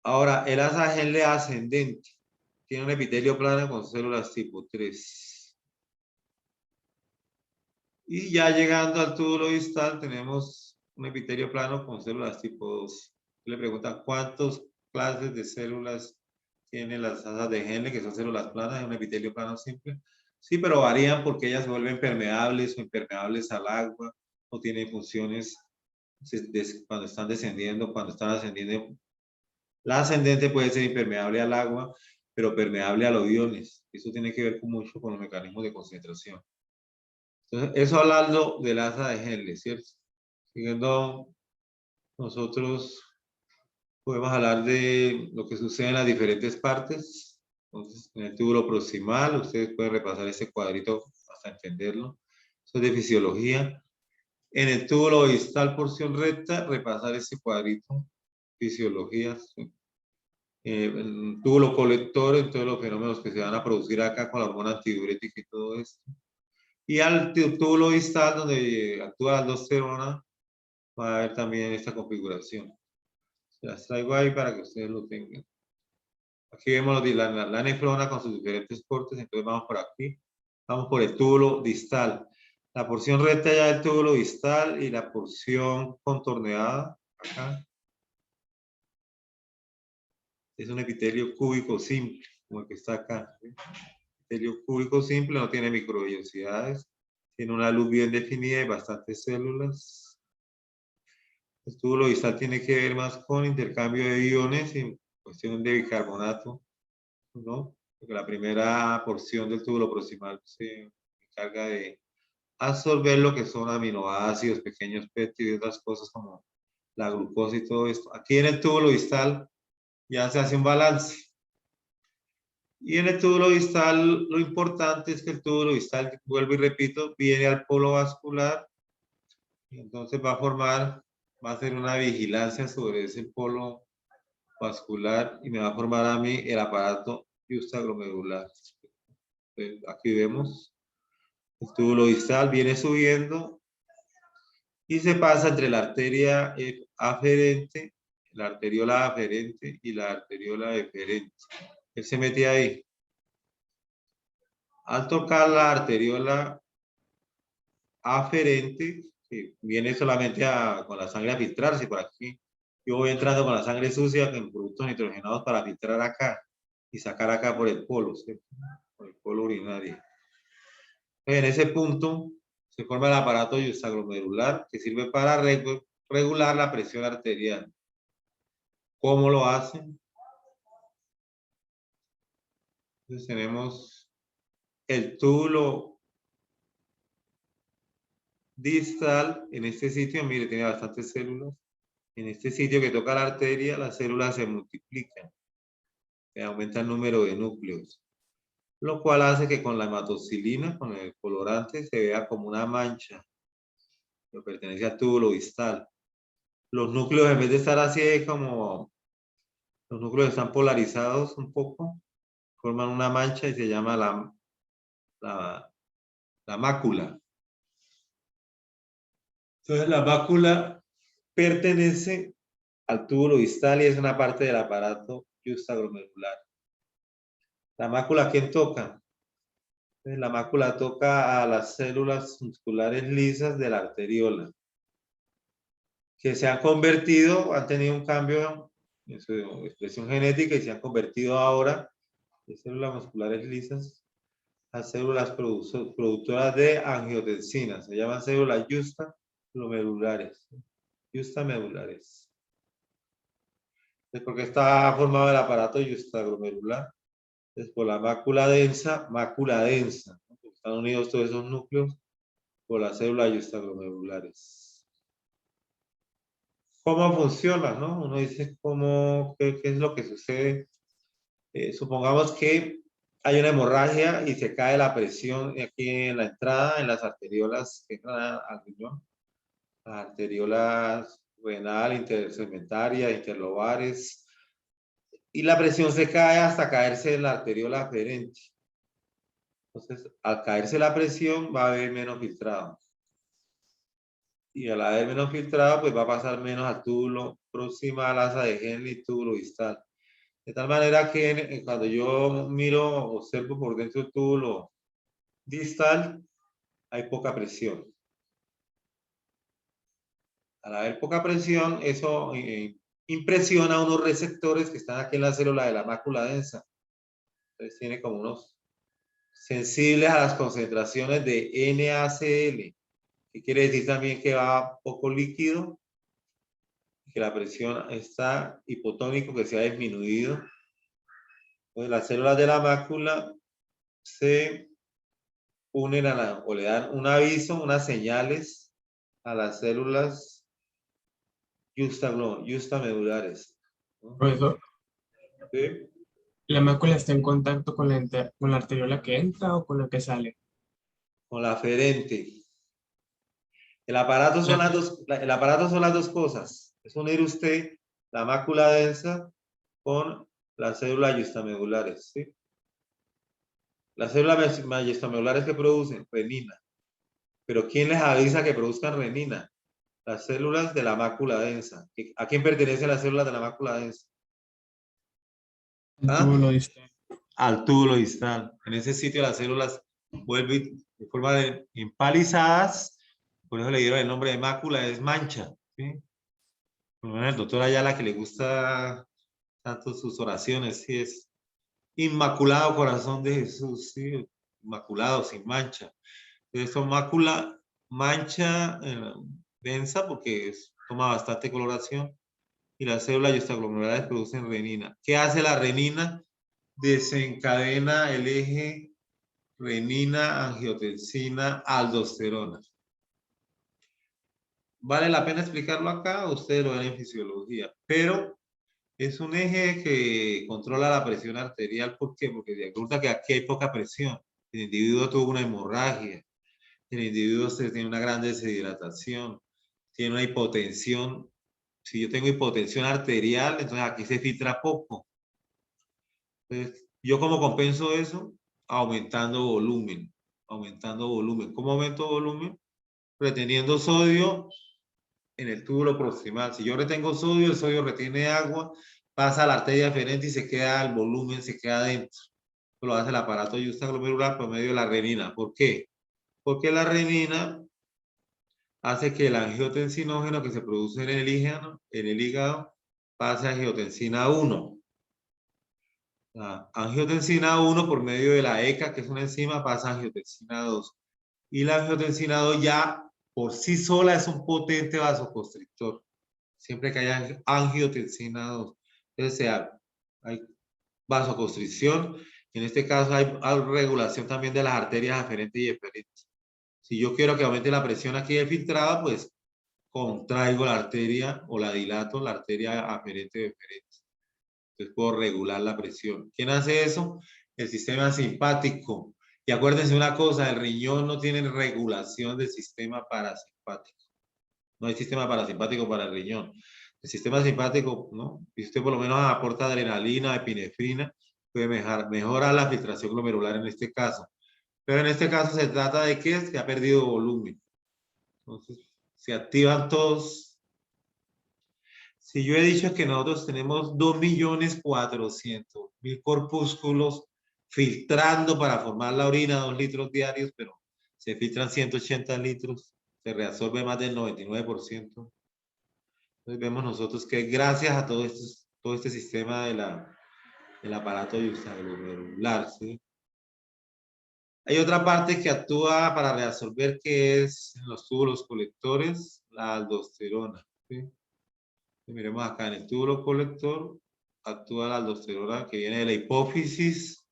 Ahora, el asa de Henle ascendente tiene un epitelio plano con células tipo 3. Y ya llegando al túbulo distal, tenemos un epitelio plano con células tipo 2. Le preguntan cuántas clases de células tienen las asas de Henle, que son células planas, es un epitelio plano simple. Sí, pero varían porque ellas se vuelven permeables o impermeables al agua, o tienen funciones cuando están descendiendo, cuando están ascendiendo. La ascendente puede ser impermeable al agua, pero permeable a los iones. Eso tiene que ver mucho con los mecanismos de concentración. Entonces, eso hablando del asa de Henle, ¿cierto? Siguiendo, nosotros podemos hablar de lo que sucede en las diferentes partes. Entonces, en el túbulo proximal, ustedes pueden repasar ese cuadrito hasta entenderlo. Eso es de fisiología. En el túbulo distal, porción recta, repasar ese cuadrito, fisiología. ¿Sí? El túbulo colector, entonces los fenómenos que se van a producir acá con la hormona antidiurética y todo esto. Y al túbulo distal, donde actúa la aldosterona, va a haber también esta configuración. Se las traigo ahí para que ustedes lo tengan. Aquí vemos la nefrona con sus diferentes cortes, entonces vamos por aquí. Vamos por el túbulo distal. La porción recta ya del túbulo distal y la porción contorneada, acá. Es un epitelio cúbico simple, como el que está acá. ¿Sí? Epitelio cúbico simple, no tiene microvellosidades, tiene una luz bien definida y bastantes células. El túbulo distal tiene que ver más con intercambio de iones y cuestión de bicarbonato, ¿no? Porque la primera porción del túbulo proximal se encarga de absorber lo que son aminoácidos, pequeños péptidos y otras cosas como la glucosa y todo esto. Aquí en el túbulo distal ya se hace un balance. Y en el túbulo distal lo importante es que el túbulo distal, vuelvo y repito, viene al polo vascular y entonces va a hacer una vigilancia sobre ese polo vascular y me va a formar a mí el aparato justaglomerular. Aquí vemos el túbulo distal viene subiendo y se pasa entre la arteria aferente, la arteriola aferente y la arteriola deferente. Él se mete ahí. Al tocar la arteriola aferente, que viene solamente con la sangre a filtrarse por aquí, yo voy entrando con la sangre sucia con productos nitrogenados para filtrar acá y sacar acá por el polo, ¿sí? Por el polo urinario. En ese punto se forma el aparato justaglomerular que sirve para regular la presión arterial. ¿Cómo lo hacen? Entonces tenemos el túbulo distal en este sitio, mire, tiene bastantes células. En este sitio que toca la arteria, las células se multiplican, se aumenta el número de núcleos, lo cual hace que con la hematocilina, con el colorante, se vea como una mancha que pertenece al túbulo distal. Los núcleos, en vez de estar así como los núcleos están polarizados un poco, forman una mancha y se llama la mácula. Entonces la mácula pertenece al túbulo distal y es una parte del aparato justaglomerular. ¿La mácula quién toca? Entonces, la mácula toca a las células musculares lisas de la arteriola, que se han convertido, han tenido un cambio en su expresión genética y se han convertido ahora de células musculares lisas a células productoras de angiotensinas. Se llaman células justaglomerulares. Justamedulares. ¿Por qué está formado el aparato justaglomerular? Es por la mácula densa, ¿no? Están unidos todos esos núcleos por las células justaglomerulares. ¿Cómo funciona, no? Uno dice, qué es lo que sucede? Supongamos que hay una hemorragia y se cae la presión aquí en la entrada, en las arteriolas que entran al riñón. Las arteriolas renal, intersegmentaria, interlobares. Y la presión se cae hasta caerse en la arteriola aferente. Entonces, al caerse la presión, va a haber menos filtrado. Y al haber menos filtrado, pues va a pasar menos al túbulo proximal, asa de Henle y túbulo distal. De tal manera que cuando yo miro, observo por dentro del túbulo distal, hay poca presión. Al haber poca presión, eso impresiona unos receptores que están aquí en la célula de la mácula densa. Entonces tiene como unos sensibles a las concentraciones de NaCl, que quiere decir también que va poco líquido, que la presión está hipotónico, que se ha disminuido. Entonces las células de la mácula se unen o le dan un aviso, unas señales a las células justamedulares, ¿no? Profesor, ¿Sí? ¿la mácula está en contacto con la arteriola que entra o con la que sale? con la aferente. El aparato son las dos cosas. Es unir usted la mácula densa con las células yuxtamedulares, ¿sí? Las células yuxtamedulares que producen renina. Pero ¿quién les avisa que produzcan renina? Las células de la mácula densa. ¿A quién pertenecen las células de la mácula densa? El ¿Ah? túbulo distal. Al túbulo distal. En ese sitio las células vuelven de forma de empalizadas, por eso le dieron el nombre de mácula, es mancha, ¿sí? Por lo menos el doctor Ayala, que le gusta tanto sus oraciones, sí, es Inmaculado Corazón de Jesús, sí, inmaculado, sin mancha. Entonces son mácula, mancha densa, porque toma bastante coloración, y las células yuxtaglomerares producen renina. ¿Qué hace la renina? Desencadena el eje renina, angiotensina, aldosterona. ¿Vale la pena explicarlo acá? Ustedes lo ven en fisiología, pero es un eje que controla la presión arterial. ¿Por qué? Porque resulta que aquí hay poca presión. El individuo tuvo una hemorragia, el individuo tiene una gran deshidratación, tiene una hipotensión. Si yo tengo hipotensión arterial, entonces aquí se filtra poco. Entonces, ¿yo cómo compenso eso? Aumentando volumen, aumentando volumen. ¿Cómo aumento volumen? Reteniendo sodio en el túbulo proximal. Si yo retengo sodio, el sodio retiene agua, pasa a la arteria aferente y se queda el volumen, se queda dentro. Eso lo hace el aparato yuxtaglomerular por medio de la renina. ¿Por qué? Porque la renina hace que el angiotensinógeno que se produce en el hígado pase a angiotensina 1. La angiotensina 1 por medio de la ECA, que es una enzima, pasa a angiotensina 2. Y la angiotensina 2 ya por sí sola es un potente vasoconstrictor. Siempre que haya angiotensina 2. Entonces hay vasoconstricción. En este caso hay regulación también de las arterias aferentes y eferentes. Si yo quiero que aumente la presión aquí de filtrado, pues contraigo la arteria o la dilato, la arteria aferente y eferente. Entonces puedo regular la presión. ¿Quién hace eso? El sistema simpático. Y acuérdense una cosa, el riñón no tiene regulación del sistema parasimpático. No hay sistema parasimpático para el riñón. El sistema simpático, ¿no? Y usted por lo menos aporta adrenalina, epinefrina, puede mejorar la filtración glomerular en este caso. Pero en este caso se trata de que se ha perdido volumen. Entonces, se activan todos. Si yo he dicho que nosotros tenemos 2.400.000 corpúsculos filtrando para formar la orina, 2 litros diarios, pero se filtran 180 litros, se reabsorbe más del 99%. Entonces vemos nosotros que gracias a todo este sistema del aparato yuxtaglomerular, ¿sí? Hay otra parte que actúa para reabsorber, que es en los túbulos colectores, la aldosterona, ¿sí? Y miremos acá en el túbulo colector, actúa la aldosterona que viene de la hipófisis.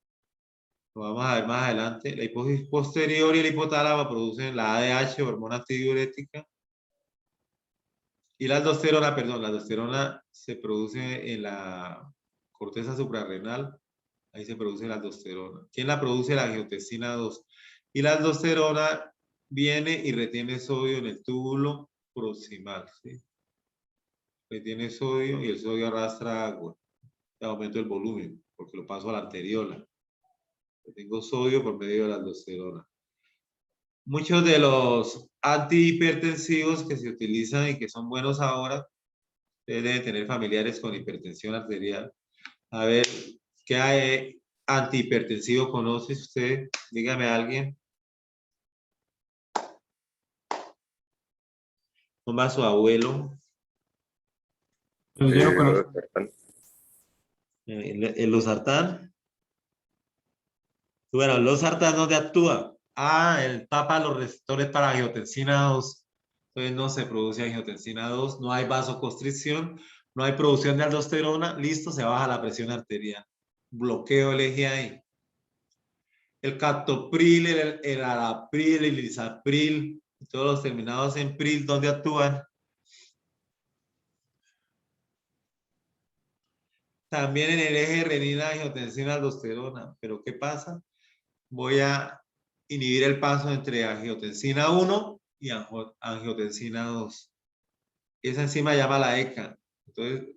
Lo vamos a ver más adelante. La hipófisis posterior y el hipotálamo producen la ADH, hormona antidiurética. Y la aldosterona se produce en la corteza suprarrenal. Ahí se produce la aldosterona. ¿Quién la produce? La angiotensina 2. Y la aldosterona viene y retiene sodio en el túbulo proximal, ¿sí? Retiene sodio y el sodio arrastra agua. Aumento el volumen porque lo paso a la arteriola. Tengo sodio por medio de la aldosterona. Muchos de los antihipertensivos que se utilizan y que son buenos ahora, deben tener familiares con hipertensión arterial. A ver, ¿qué hay antihipertensivo conoce usted? Dígame a alguien. ¿Cómo va su abuelo? Yo no conozco. ¿El losartán? Bueno, el losartán, ¿dónde actúa? Ah, él tapa los receptores para angiotensina 2. Entonces no se produce angiotensina 2, no hay vasoconstricción, no hay producción de aldosterona, listo, se baja la presión arterial. Bloqueo el eje ahí. El captopril, el arapril, el lisapril, todos los terminados en pril, ¿dónde actúan? También en el eje renina, angiotensina, aldosterona. Pero ¿qué pasa? Voy a inhibir el paso entre angiotensina 1 y angiotensina 2. Esa enzima se llama la ECA. Entonces,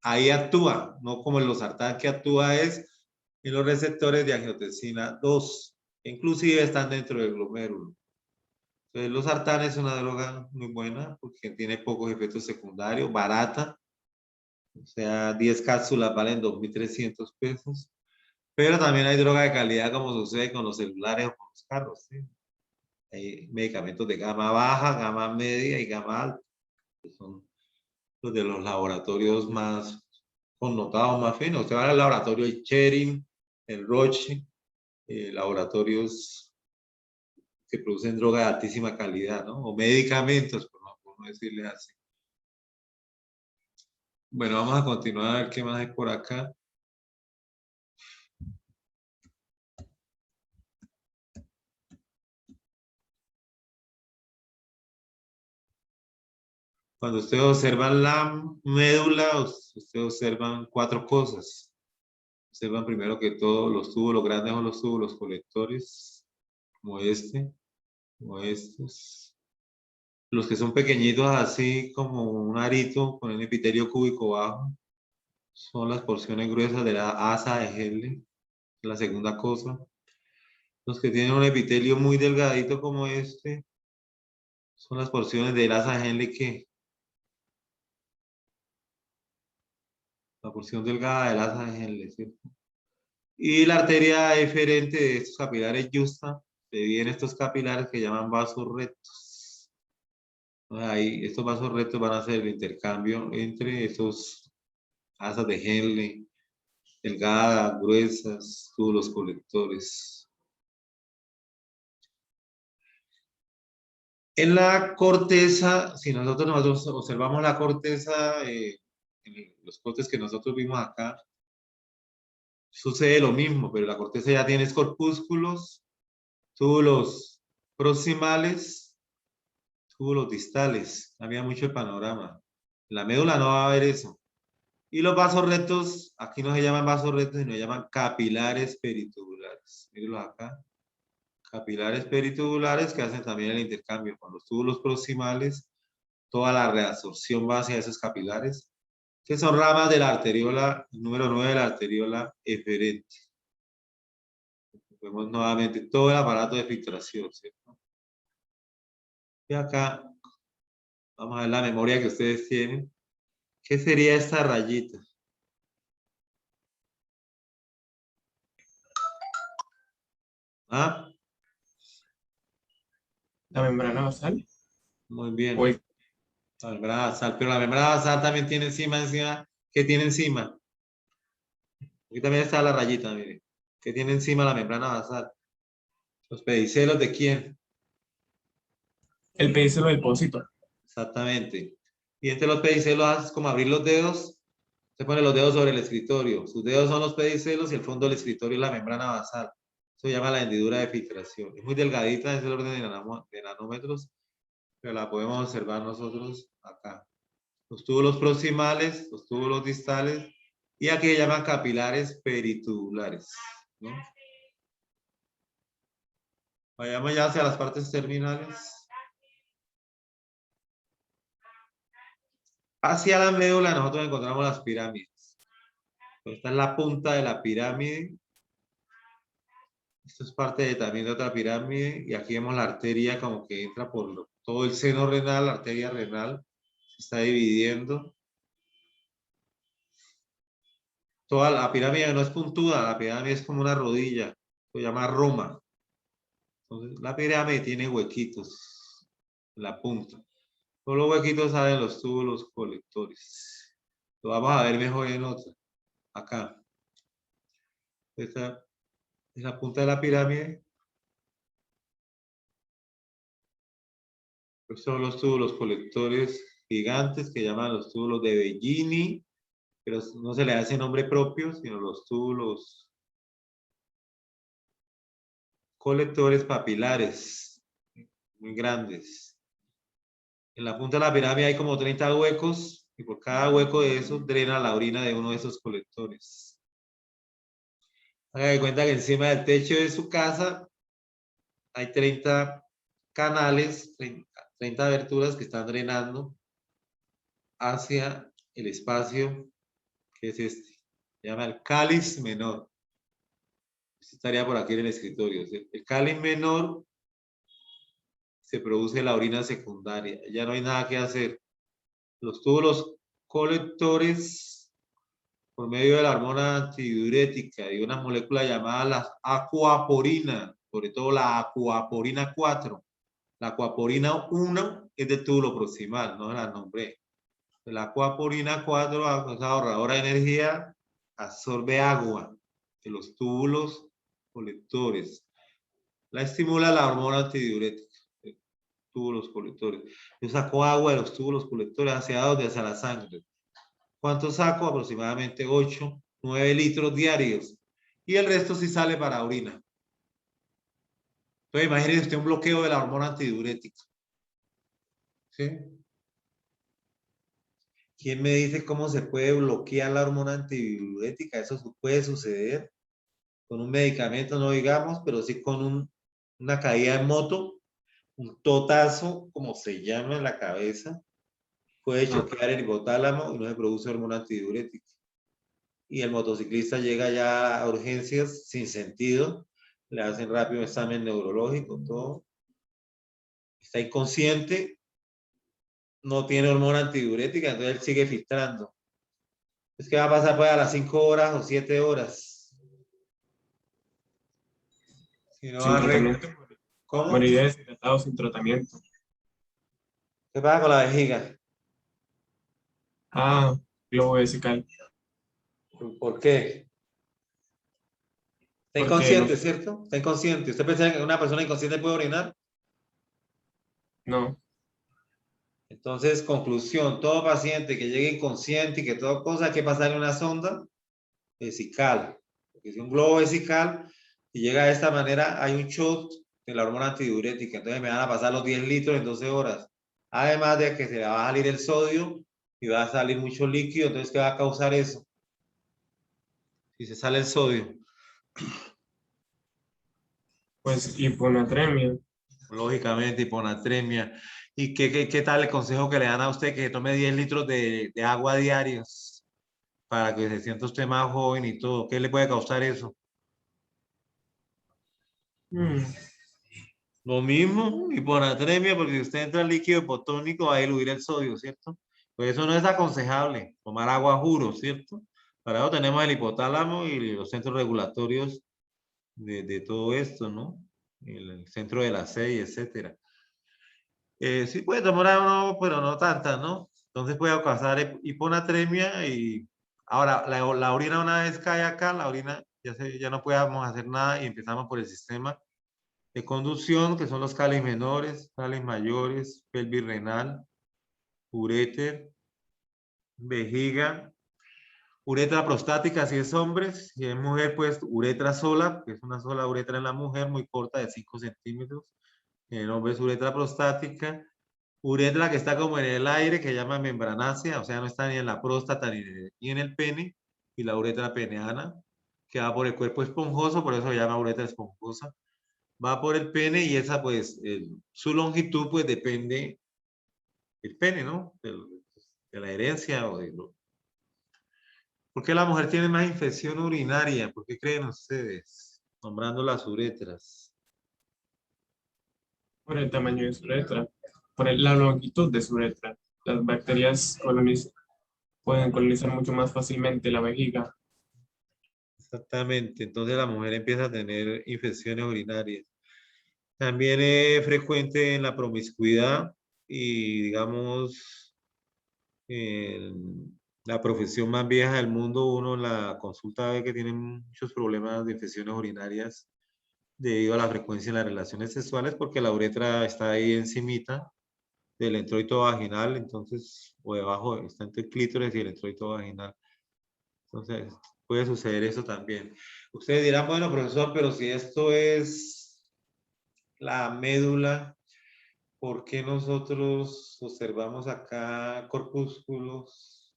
ahí actúa, no como el losartán, que actúa es en los receptores de angiotensina 2. Inclusive están dentro del glomérulo. Entonces, los losartán es una droga muy buena porque tiene pocos efectos secundarios, barata. O sea, 10 cápsulas valen 2.300 pesos. Pero también hay droga de calidad como sucede con los celulares o con los carros. ¿Sí? Hay medicamentos de gama baja, gama media y gama alta. Que son los de los laboratorios más connotados, más finos. Usted va al laboratorio de Schering, el Roche, laboratorios que producen droga de altísima calidad, ¿no? O medicamentos, por no decirle así. Bueno, vamos a continuar a ver qué más hay por acá. Cuando ustedes observan la médula, ustedes observan 4 cosas. Observan primero que todo los túbulos grandes o los túbulos colectores, como como estos. Los que son pequeñitos así como un arito con el epitelio cúbico bajo, son las porciones gruesas de la asa de Henle, la segunda cosa. Los que tienen un epitelio muy delgadito como este, son las porciones del asa de Henle que la porción delgada del asa de Henle, ¿cierto? Y la arteria eferente de estos capilares justa, se dividen estos capilares que llaman vasos rectos. Ahí, estos vasos rectos van a hacer el intercambio entre estos asas de Henle, delgadas, gruesas, túbulos colectores. En la corteza, si nosotros observamos la corteza, en los cortes que nosotros vimos acá, sucede lo mismo, pero la corteza ya tiene corpúsculos, túbulos proximales, túbulos distales. Cambia mucho el panorama. En la médula no va a haber eso. Y los vasos rectos, aquí no se llaman vasos rectos, sino se llaman capilares peritubulares. Mírenlos acá. Capilares peritubulares que hacen también el intercambio con los túbulos proximales. Toda la reabsorción va hacia esos capilares, que son ramas de la arteriola, número 9 de la arteriola eferente. Vemos nuevamente todo el aparato de filtración, ¿cierto? Y acá vamos a ver la memoria que ustedes tienen. ¿Qué sería esta rayita? ¿Ah? La membrana basal. Muy bien. O el- La membrana basal, pero la membrana basal también tiene encima. ¿Qué tiene encima? Aquí también está la rayita, miren. ¿Qué tiene encima la membrana basal? ¿Los pedicelos de quién? el pedicelo del pocito. Exactamente. Y entre los pedicelos haces como abrir los dedos. Se pone los dedos sobre el escritorio. Sus dedos son los pedicelos y el fondo del escritorio es la membrana basal. Eso se llama la hendidura de filtración. Es muy delgadita, es el orden de nanómetros, pero la podemos observar nosotros acá. Los túbulos proximales, los túbulos distales, y aquí se llaman capilares peritubulares, ¿no? Vayamos ya hacia las partes terminales. Hacia la médula nosotros encontramos las pirámides. Esta es la punta de la pirámide. Esto es parte también de otra pirámide. Y aquí vemos la arteria como que entra por todo el seno renal, la arteria renal. Se está dividiendo. Toda la pirámide no es puntuda, la pirámide es como una rodilla. Se llama Roma. Entonces, la pirámide tiene huequitos en la punta. Todos los huequitos salen los túbulos colectores. Lo vamos a ver mejor en otra. Acá. Esta es la punta de la pirámide. Estos son los túbulos colectores gigantes que llaman los túbulos de Bellini, pero no se le hace nombre propio, sino los túbulos colectores papilares, muy grandes. En la punta de la pirámide hay como 30 huecos y por cada hueco de esos drena la orina de uno de esos colectores. Haga de cuenta que encima del techo de su casa hay 30 canales, 30 aberturas que están drenando hacia el espacio que es este. Se llama el cáliz menor. Este estaría por aquí en el escritorio. El cáliz menor se produce la orina secundaria. Ya no hay nada que hacer. Los túbulos colectores, por medio de la hormona antidiurética y una molécula llamada la acuaporina, sobre todo la acuaporina 4. La acuaporina 1 es de túbulo proximal, no la nombré. La acuaporina 4 es ahorradora de energía, absorbe agua de los túbulos colectores. La estimula la hormona antidiurética, túbulos colectores. Yo saco agua de los túbulos colectores hacia dónde, hacia la sangre. ¿Cuánto saco? Aproximadamente 8, 9 litros diarios. Y el resto sí sale para orina. Entonces imagínese usted un bloqueo de la hormona antidiurética. ¿Sí? ¿Quién me dice cómo se puede bloquear la hormona antidiurética? Eso puede suceder con un medicamento, no digamos, pero sí con una caída en moto, un totazo, como se llama en la cabeza, puede choquear el hipotálamo y no se produce hormona antidiurética. Y el motociclista llega ya a urgencias sin sentido, le hacen rápido un examen neurológico, todo. Está inconsciente, no tiene hormona antidiurética, entonces él sigue filtrando. Es que va a pasar pues a las 5 horas o 7 horas. Si no Sin tratamiento, ¿Cómo? moriría deshidratado sin tratamiento. ¿Qué pasa con la vejiga? Ah, globo vesical. ¿Por qué? Está Porque no, inconsciente, ¿cierto? Está inconsciente. ¿Usted piensa que una persona inconsciente puede orinar? no. Entonces, conclusión, todo paciente que llegue inconsciente y que toda cosa hay que pasarle una sonda vesical. Porque si un globo vesical y llega de esta manera, hay un shot de la hormona antidiurética. Entonces me van a pasar los 10 litros en 12 horas. Además de que se le va a salir el sodio y va a salir mucho líquido. Entonces, ¿qué va a causar eso? Si se sale el sodio. Pues hiponatremia. Lógicamente, hiponatremia. ¿Y qué tal el consejo que le dan a usted que tome 10 litros de agua diarios para que se sienta usted más joven y todo? ¿Qué le puede causar eso? Mm, Lo mismo, hiponatremia, porque si usted entra en líquido hipotónico va a diluir el sodio, ¿cierto? Pues eso no es aconsejable, tomar agua juro, ¿cierto? Para eso tenemos el hipotálamo y los centros regulatorios de todo esto, ¿no? El centro de la sed, etcétera. Sí puede tomar agua, pero no tanta, ¿no? Entonces puede causar hiponatremia y ahora la orina una vez cae acá, la orina ya no podemos hacer nada y empezamos por el sistema de conducción, que son los cáliz menores, cáliz mayores, pelvis renal, uréter, vejiga, uretra prostática si es hombre, si es mujer, pues uretra sola, que es una sola uretra en la mujer, muy corta, de 5 centímetros. En el hombre es uretra prostática. Uretra que está como en el aire, que se llama membranácea, o sea, no está ni en la próstata ni en el pene. Y la uretra peneana, que va por el cuerpo esponjoso, por eso se llama uretra esponjosa. Va por el pene y esa, pues, su longitud, pues, depende del pene, ¿no? De la herencia o de lo... ¿Por qué la mujer tiene más infección urinaria? ¿Por qué creen ustedes? Nombrando las uretras. por el tamaño de su uretra, por la longitud de su uretra. Las bacterias pueden colonizar mucho más fácilmente la vejiga. Exactamente. Entonces la mujer empieza a tener infecciones urinarias. También es frecuente en la promiscuidad y, digamos, en la profesión más vieja del mundo, uno en la consulta ve que tienen muchos problemas de infecciones urinarias debido a la frecuencia en las relaciones sexuales, porque la uretra está ahí encimita del introito vaginal, entonces, o debajo, está entre el clítoris y el introito vaginal. Entonces, puede suceder eso también. Ustedes dirán, bueno, profesor, pero si esto es la médula, ¿por qué nosotros observamos acá corpúsculos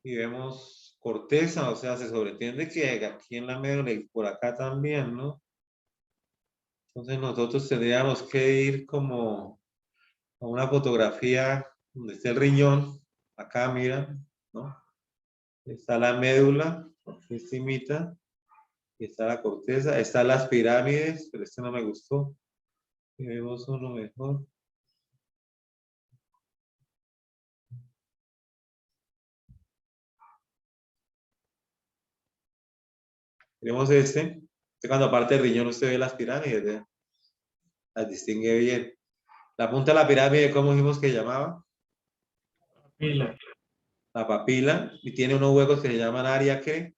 y vemos corteza? O sea, se sobreentiende que aquí en la médula y por acá también, ¿no? Entonces nosotros tendríamos que ir como a una fotografía donde esté el riñón. Acá, mira, ¿no? Está la médula, aquí encimita, y está la corteza, están las pirámides, pero este no me gustó. Y vemos uno mejor. Tenemos este. Cuando aparte del riñón usted ve las pirámides, ¿ve? Las distingue bien. La punta de la pirámide, ¿cómo dijimos que llamaba? Papila. La papila. Y tiene unos huecos que se llaman área, ¿qué?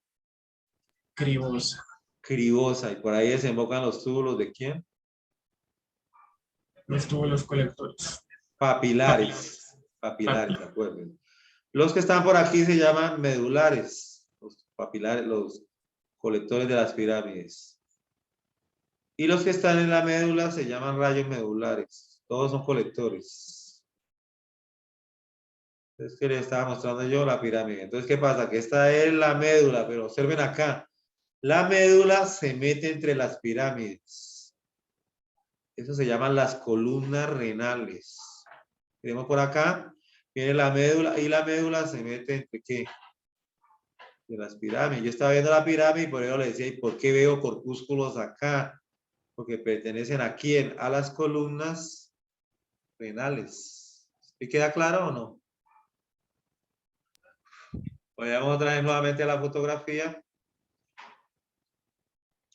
Cribosa. Cribosa. Y por ahí desembocan los túbulos ¿de quién? Los túbulos colectores. Papilares. Papilares, ¿de acuerdo? Los que están por aquí se llaman medulares. Los papilares, los colectores de las pirámides. Y los que están en la médula se llaman rayos medulares. Todos son colectores. Entonces, ¿qué les estaba mostrando yo? La pirámide. Entonces, ¿qué pasa? Que esta es la médula, pero observen acá. La médula se mete entre las pirámides. Eso se llaman las columnas renales. Tenemos por acá, viene la médula y la médula se mete entre ¿qué? De las pirámides. Yo estaba viendo la pirámide y por eso le decía, ¿y por qué veo corpúsculos acá? Porque pertenecen a quién? A las columnas renales. ¿Y queda claro o no? Vayamos otra vez nuevamente a la fotografía.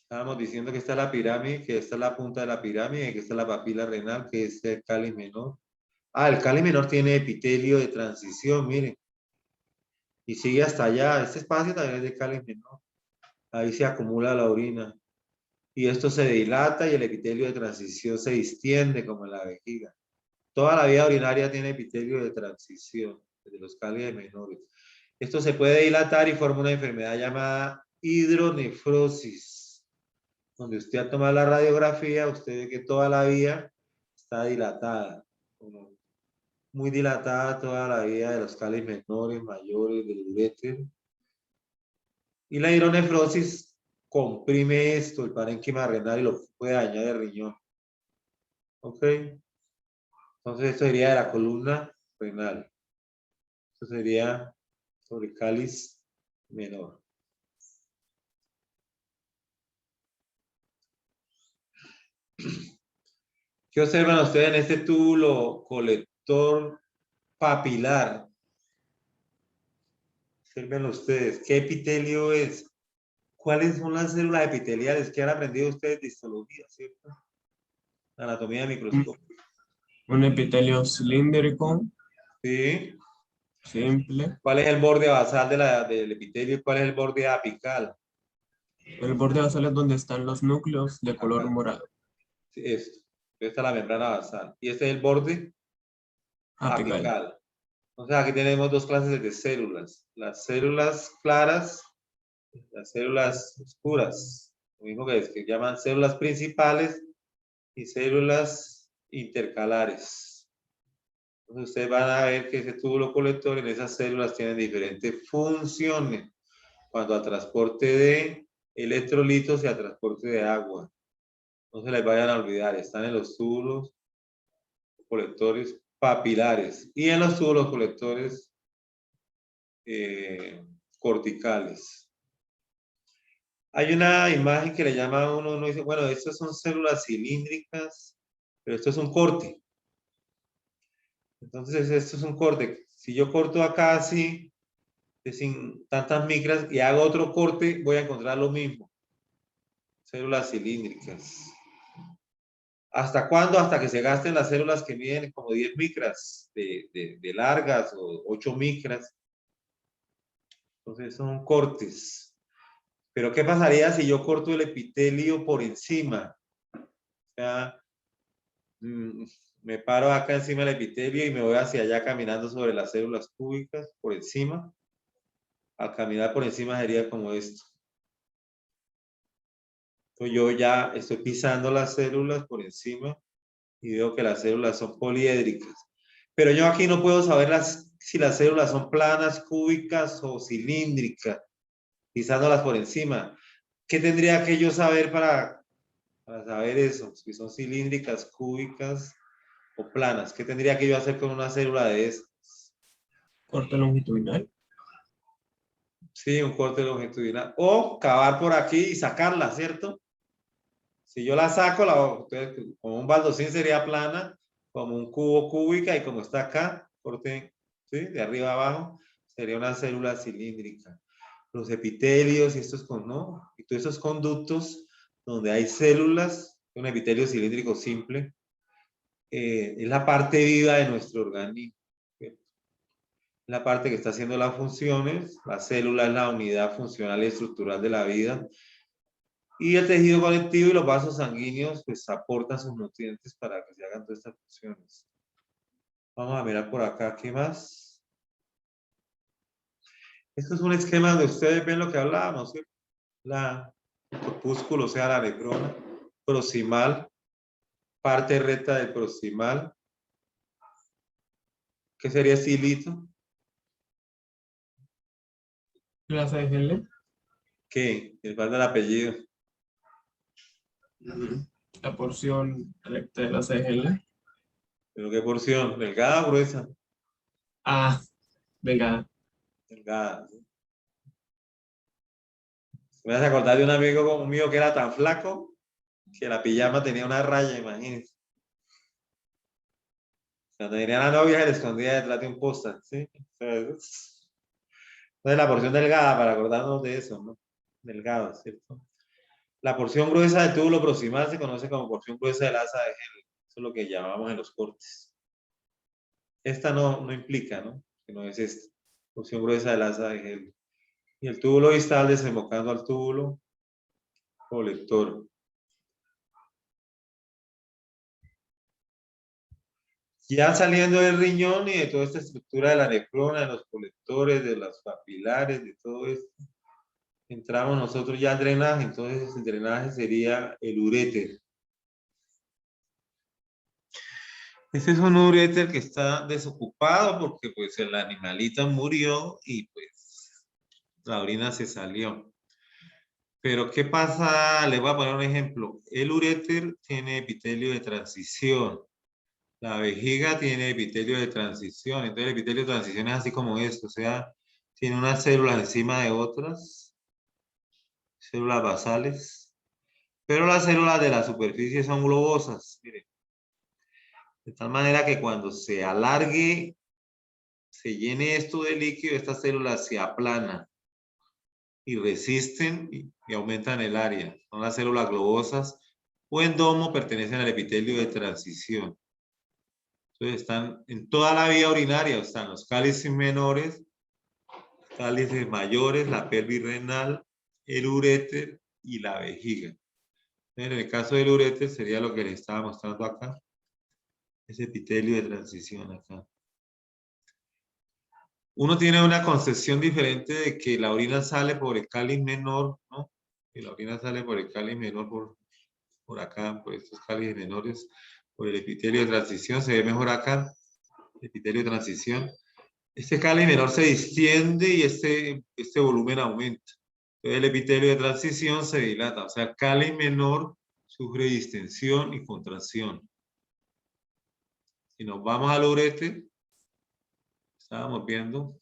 Estábamos diciendo que esta es la pirámide, que esta es la punta de la pirámide, que esta es la papila renal, que es el cáliz menor. Ah, el cáliz menor tiene epitelio de transición, miren. Y sigue hasta allá. Este espacio también es de cáliz menor. Ahí se acumula la orina. Y esto se dilata y el epitelio de transición se distiende como en la vejiga. Toda la vía urinaria tiene epitelio de transición, de los cálices menores. Esto se puede dilatar y forma una enfermedad llamada hidronefrosis, donde usted al tomar la radiografía, usted ve que toda la vía está dilatada, muy dilatada toda la vía de los cálices menores, mayores, del uréter. Y la hidronefrosis comprime esto, el parénquima renal, y lo puede dañar el riñón. ¿Ok? Entonces esto sería de la columna renal. Esto sería sobre el cáliz menor. ¿Qué observan ustedes en este túbulo colector papilar? Observen ustedes, ¿qué epitelio es? ¿Cuáles son las células epiteliales que han aprendido ustedes de histología, cierto? Anatomía microscópica. Un epitelio cilíndrico, Sí. simple. ¿Cuál es el borde basal del epitelio y cuál es el borde apical? El borde basal es donde están los núcleos de color Acá. morado. Sí, esto. Esta es la membrana basal. Y este es el borde Apical. apical. O sea, aquí tenemos dos clases de células. Las células claras, las células oscuras. Lo mismo que llaman células principales y células intercalares. Entonces ustedes van a ver que ese túbulo colector en esas células tiene diferentes funciones cuanto al transporte de electrolitos y al transporte de agua. No se les vayan a olvidar, están en los túbulos colectores papilares y en los túbulos colectores corticales. Hay una imagen que le llama a uno dice, bueno, estas son células cilíndricas, pero esto es un corte. Entonces, esto es un corte. Si yo corto acá así, sin tantas micras, y hago otro corte, voy a encontrar lo mismo. Células cilíndricas. ¿Hasta cuándo? Hasta que se gasten las células que miden como 10 micras de largas o 8 micras. Entonces son cortes. Pero ¿qué pasaría si yo corto el epitelio por encima? O sea, me paro acá encima del epitelio y me voy hacia allá caminando sobre las células cúbicas por encima. Al caminar por encima sería como esto. Entonces yo ya estoy pisando las células por encima y veo que las células son poliédricas. Pero yo aquí no puedo saber si las células son planas, cúbicas o cilíndricas, pisándolas por encima. ¿Qué tendría que yo saber para Para saber eso, si son cilíndricas, cúbicas o planas. ¿Qué tendría que yo hacer con una célula de estas? Corte longitudinal. Sí, un corte longitudinal. O cavar por aquí y sacarla, ¿cierto? Si yo la saco, entonces, como un baldosín sería plana, como un cubo cúbica y como está acá, corte, ¿sí? De arriba a abajo, sería una célula cilíndrica. Los epitelios y estos ¿no? Y todos esos conductos donde hay células, un epitelio cilíndrico simple, es la parte viva de nuestro organismo. ¿Sí? La parte que está haciendo las funciones, la célula es la unidad funcional y estructural de la vida, y el tejido conectivo y los vasos sanguíneos pues aportan sus nutrientes para que se hagan todas estas funciones. Vamos a mirar por acá, ¿qué más? Esto es un esquema donde ustedes ven lo que hablábamos, ¿sí? El corpúsculo, o sea, la nefrona, proximal, parte recta del proximal. ¿Qué sería este hilito? Clase de Henle. ¿Qué? Les falta el apellido. La porción recta de la de Henle. ¿Pero qué porción? ¿Delgada o gruesa? Ah, venga. Delgada. ¿Sí? Me vas a acordar de un amigo como mío que era tan flaco que la pijama tenía una raya, imagínense. Cuando venía la novia se le escondía detrás de un póster, ¿sí? Entonces, la porción delgada, para acordarnos de eso, ¿no? Delgado, ¿cierto? La porción gruesa del túbulo proximal se conoce como porción gruesa del asa de Henle. Eso es lo que llamamos en los cortes. Esta no implica, ¿no? Que no es esta. Porción gruesa del asa de Henle. Y el túbulo distal desembocando al túbulo colector. Ya saliendo del riñón y de toda esta estructura de la nefrona, de los colectores, de los papilares, de todo esto, entramos nosotros ya al drenaje. Entonces el drenaje sería el uréter. Este es un uréter que está desocupado porque pues el animalito murió y pues la orina se salió. Pero ¿qué pasa? Les voy a poner un ejemplo. El uréter tiene epitelio de transición. La vejiga tiene epitelio de transición. Entonces el epitelio de transición es así como esto. O sea, tiene unas células encima de otras, células basales. Pero las células de la superficie son globosas. Miren. De tal manera que cuando se alargue, se llene esto de líquido, estas células se aplanan y resisten y aumentan el área. Son las células globosas o endomo, pertenecen al epitelio de transición. Entonces están en toda la vía urinaria, están los cálices menores, cálices mayores, la pelvis renal, el uréter y la vejiga. En el caso del uréter sería lo que les estaba mostrando acá, ese epitelio de transición acá. Uno tiene una concepción diferente de que la orina sale por el cáliz menor, ¿no? Que la orina sale por el cáliz menor, por acá, por estos cálices menores, por el epitelio de transición, se ve mejor acá, el epitelio de transición. Este cáliz menor se distiende y este volumen aumenta. Entonces el epitelio de transición se dilata, o sea, el cáliz menor sufre distensión y contracción. Si nos vamos al uréter, estábamos viendo,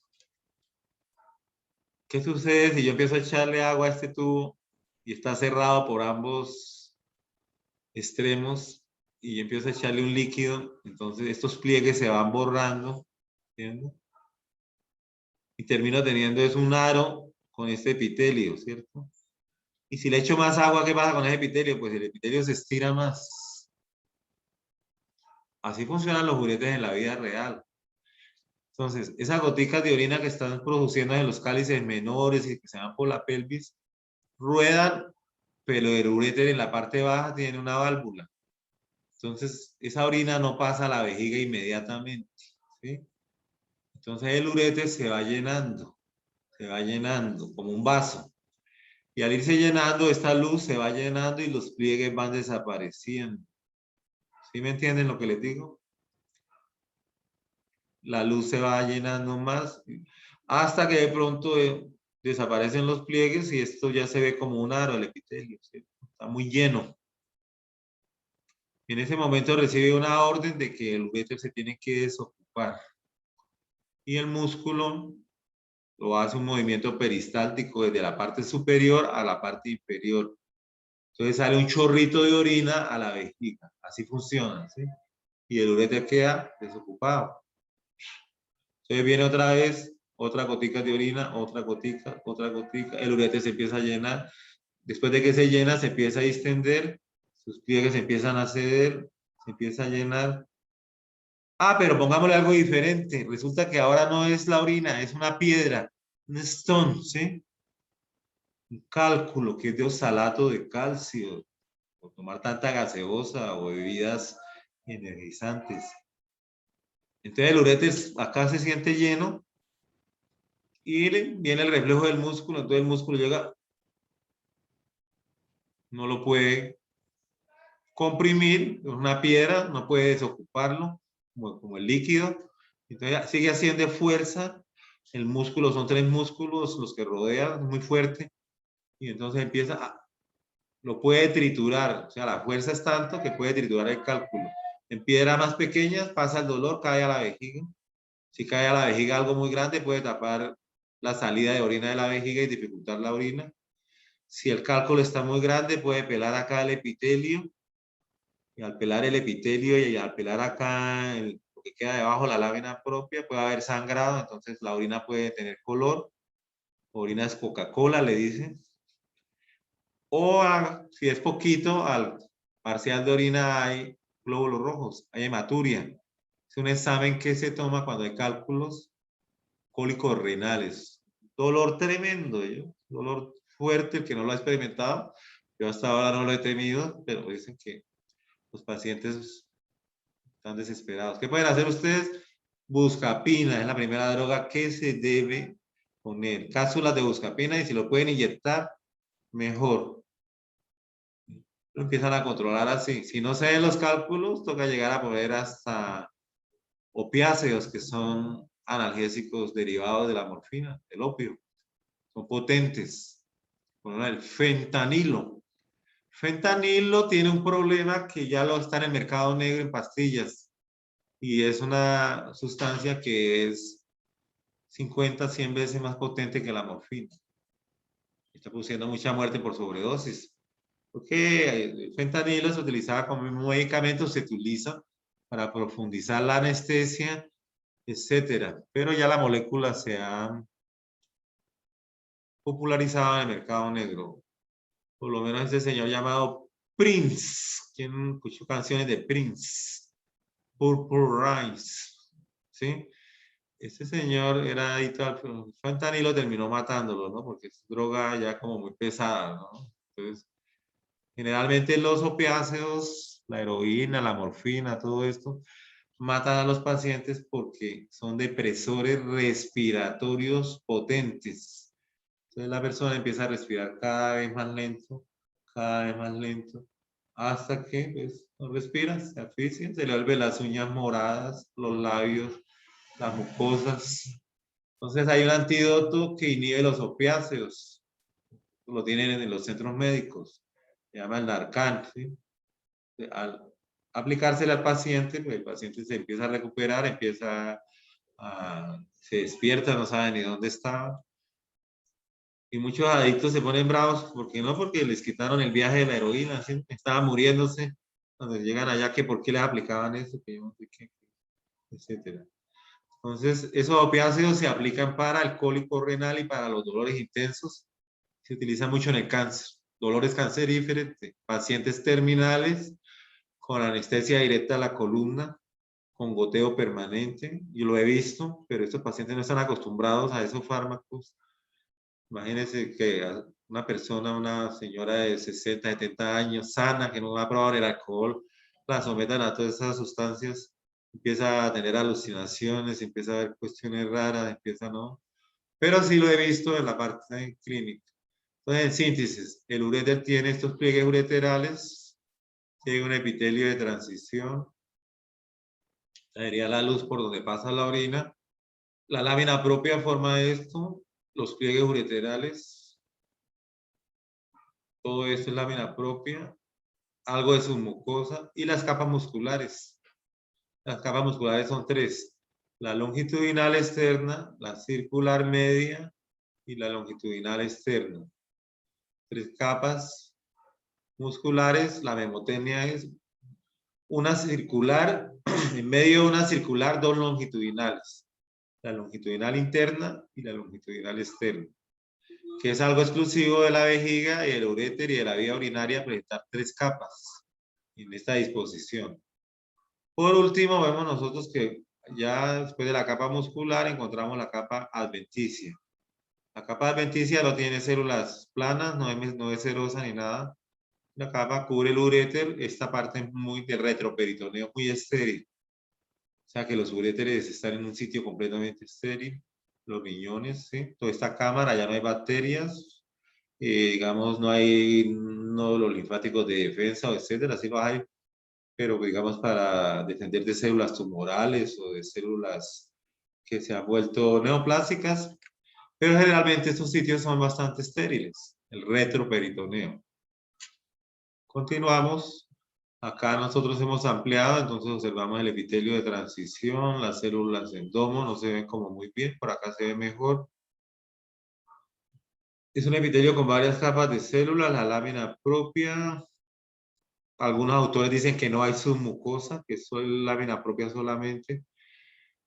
¿qué sucede si yo empiezo a echarle agua a este tubo y está cerrado por ambos extremos y yo empiezo a echarle un líquido? Entonces estos pliegues se van borrando, ¿entiendes? Y termino teniendo es un aro con este epitelio, ¿cierto? Y si le echo más agua, ¿qué pasa con ese epitelio? Pues el epitelio se estira más. Así funcionan los uretes en la vida real. Entonces, esas goticas de orina que están produciendo en los cálices menores y que se van por la pelvis, ruedan, pero el uréter en la parte baja tiene una válvula. Entonces, esa orina no pasa a la vejiga inmediatamente, ¿sí? Entonces, el uréter se va llenando como un vaso. Y al irse llenando, esta luz se va llenando y los pliegues van desapareciendo. ¿Sí me entienden lo que les digo? La luz se va llenando más hasta que de pronto desaparecen los pliegues y esto ya se ve como un aro, el epitelio, ¿sí? Está muy lleno. En ese momento recibe una orden de que el uréter se tiene que desocupar. Y el músculo lo hace un movimiento peristáltico desde la parte superior a la parte inferior. Entonces sale un chorrito de orina a la vejiga. Así funciona, ¿sí? Y el uréter queda desocupado. Entonces viene otra vez, otra gotica de orina, otra gotica, el uréter se empieza a llenar. Después de que se llena, se empieza a distender, sus pliegues empiezan a ceder, se empieza a llenar. Ah, pero pongámosle algo diferente. Resulta que ahora no es la orina, es una piedra, un stone, ¿sí? Un cálculo que es de oxalato de calcio, por tomar tanta gaseosa o bebidas energizantes. Entonces el uréter acá se siente lleno y viene el reflejo del músculo, entonces el músculo llega, no lo puede comprimir, es una piedra, no puede desocuparlo como el líquido, entonces sigue haciendo fuerza, el músculo, son 3 músculos los que rodean, muy fuerte, y entonces empieza lo puede triturar, o sea, la fuerza es tanto que puede triturar el cálculo. En piedras más pequeñas pasa el dolor, cae a la vejiga. Si cae a la vejiga algo muy grande, puede tapar la salida de orina de la vejiga y dificultar la orina. Si el cálculo está muy grande, puede pelar acá el epitelio. Y al pelar el epitelio y al pelar acá lo que queda debajo, la lámina propia, puede haber sangrado. Entonces la orina puede tener color. Orina es Coca-Cola, le dicen. O si es poquito, al parcial de orina hay glóbulos rojos, hay hematuria. Es un examen que se toma cuando hay cálculos cólicos renales. Dolor tremendo, dolor fuerte, el que no lo ha experimentado. Yo hasta ahora no lo he tenido, pero dicen que los pacientes están desesperados. ¿Qué pueden hacer ustedes? Buscapina es la primera droga que se debe poner. Cápsulas de buscapina y si lo pueden inyectar, mejor. Lo empiezan a controlar así. Si no se ven los cálculos, toca llegar a poner hasta opiáceos, que son analgésicos derivados de la morfina, del opio. Son potentes. Bueno, el fentanilo. Fentanilo tiene un problema que ya lo está en el mercado negro en pastillas. Y es una sustancia que es 50, 100 veces más potente que la morfina. Está produciendo mucha muerte por sobredosis. Porque el fentanilo se utilizaba como un medicamento, se utiliza para profundizar la anestesia, etcétera. Pero ya la molécula se ha popularizado en el mercado negro. Por lo menos este señor llamado Prince, quien escuchó canciones de Prince, Purple Rice, ¿sí? Este señor era adicto al fentanilo, terminó matándolo, ¿no? Porque es droga ya como muy pesada, ¿no? Entonces, generalmente los opiáceos, la heroína, la morfina, todo esto, matan a los pacientes porque son depresores respiratorios potentes. Entonces la persona empieza a respirar cada vez más lento, hasta que pues, no respira, se asfixia, se le vuelven las uñas moradas, los labios, las mucosas. Entonces hay un antídoto que inhibe los opiáceos. Lo tienen en los centros médicos. Se llama el Narcan, ¿sí? Al aplicárselo al paciente, pues el paciente se empieza a recuperar, se despierta, no sabe ni dónde estaba. Y muchos adictos se ponen bravos, ¿por qué no? Porque les quitaron el viaje de la heroína, ¿sí? Estaban muriéndose. Cuando llegan allá, que por qué les aplicaban eso, que yo no sé qué, etcétera. Entonces, esos opiáceos se aplican para el cólico renal y para los dolores intensos. Se utiliza mucho en el cáncer, dolores canceríferos, pacientes terminales con anestesia directa a la columna, con goteo permanente. Yo lo he visto, pero estos pacientes no están acostumbrados a esos fármacos. Imagínense que una persona, una señora de 60, 70 años, sana, que no va a probar el alcohol, la sometan a todas esas sustancias, empieza a tener alucinaciones, empieza a ver cuestiones raras, empieza no. Pero sí lo he visto en la parte clínica. Entonces, en síntesis, el uréter tiene estos pliegues ureterales, tiene un epitelio de transición, sería la luz por donde pasa la orina. La lámina propia forma esto, los pliegues ureterales, todo esto es lámina propia. algo de submucosa, y las capas musculares. Las capas musculares son tres: la longitudinal externa, la circular media y la longitudinal externa. Tres capas musculares. La memotecnia es una circular, en medio de una circular, dos longitudinales: la longitudinal interna y la longitudinal externa, que es algo exclusivo de la vejiga y del uréter y de la vía urinaria, presentar tres capas en esta disposición. Por último, vemos nosotros que ya después de la capa muscular encontramos la capa adventicia. La capa adventicia no tiene células planas, no es serosa ni nada. La capa cubre el uréter, esta parte es muy de retroperitoneo, muy estéril. O sea que los uréteres están en un sitio completamente estéril. Los riñones, ¿sí? Toda esta cámara, ya no hay bacterias, digamos, no hay nódulos linfáticos de defensa, etcétera, sí los hay, pero digamos para defender de células tumorales o de células que se han vuelto neoplásicas, pero generalmente estos sitios son bastante estériles, el retroperitoneo. Continuamos. Acá nosotros hemos ampliado, entonces observamos el epitelio de transición, las células en domo no se ven como muy bien, por acá se ve mejor. Es un epitelio con varias capas de células, la lámina propia. Algunos autores dicen que no hay submucosa, que es lámina propia solamente.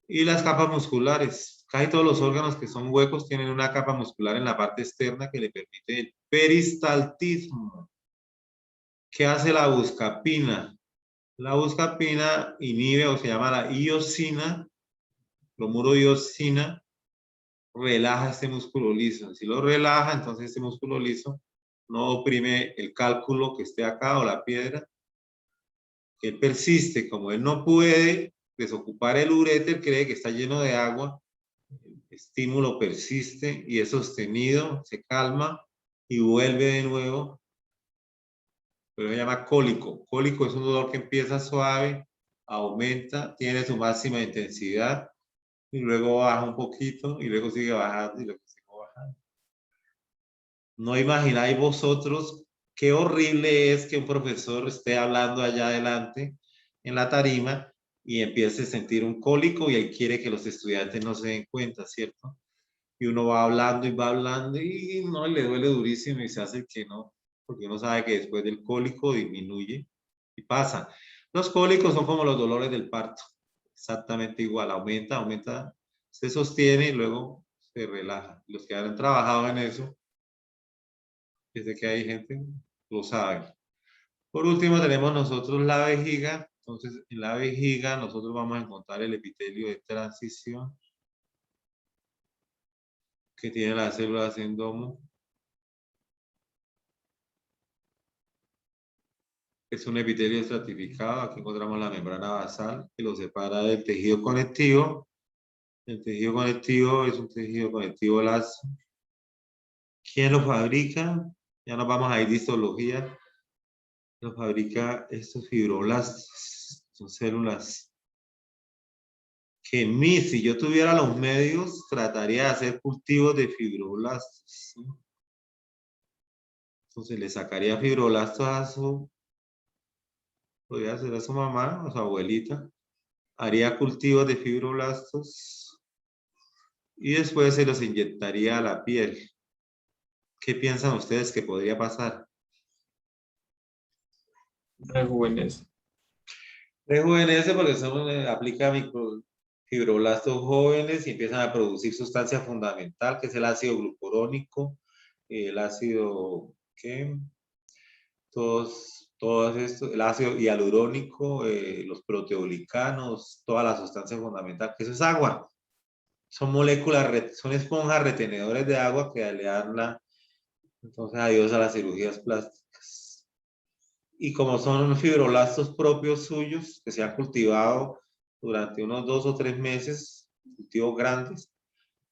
Y las capas musculares. Casi todos los órganos que son huecos tienen una capa muscular en la parte externa que le permite el peristaltismo. ¿Qué hace la buscapina? La buscapina inhibe, o se llama la iosina, bromuro-iosina, relaja este músculo liso. Si lo relaja, entonces este músculo liso no oprime el cálculo que esté acá o la piedra. Él persiste, como él no puede desocupar el uréter, cree que está lleno de agua, el estímulo persiste y es sostenido, se calma y vuelve de nuevo. Pero se llama cólico. Cólico es un dolor que empieza suave, aumenta, tiene su máxima intensidad y luego baja un poquito y luego sigue bajando y luego sigue bajando. No imagináis vosotros qué horrible es que un profesor esté hablando allá adelante en la tarima y empiece a sentir un cólico y él quiere que los estudiantes no se den cuenta, ¿cierto? Y uno va hablando y no, le duele durísimo y se hace el que no, porque uno sabe que después del cólico disminuye y pasa. Los cólicos son como los dolores del parto, exactamente igual, aumenta, se sostiene y luego se relaja. Los que han trabajado en eso, desde que hay gente, lo saben. Por último tenemos nosotros la vejiga. Entonces en la vejiga nosotros vamos a encontrar el epitelio de transición que tiene las células en domo. Es un epitelio estratificado. Aquí encontramos la membrana basal que lo separa del tejido conectivo. El tejido conectivo es un tejido conectivo lazo. ¿Quién lo fabrica? Ya nos vamos a ir de histología. Lo fabrica estos fibroblastos. Son células que en mí, si yo tuviera los medios, trataría de hacer cultivos de fibroblastos, ¿sí? Entonces le sacaría fibroblastos a su, podría hacer a su mamá, a su abuelita. Haría cultivos de fibroblastos y después se los inyectaría a la piel. ¿Qué piensan ustedes que podría pasar? Rejuvenece. Rejuvenece porque son, aplica fibroblastos jóvenes y empiezan a producir sustancia fundamental, que es el ácido glucurónico, el ácido, ¿qué? Todos estos, el ácido hialurónico, los proteoglicanos, toda la sustancia fundamental, que eso es agua. Son moléculas, son esponjas retenedores de agua que le dan la, entonces adiós a las cirugías plásticas. Y como son fibroblastos propios suyos, que se han cultivado durante unos 2 o 3 meses, cultivos grandes,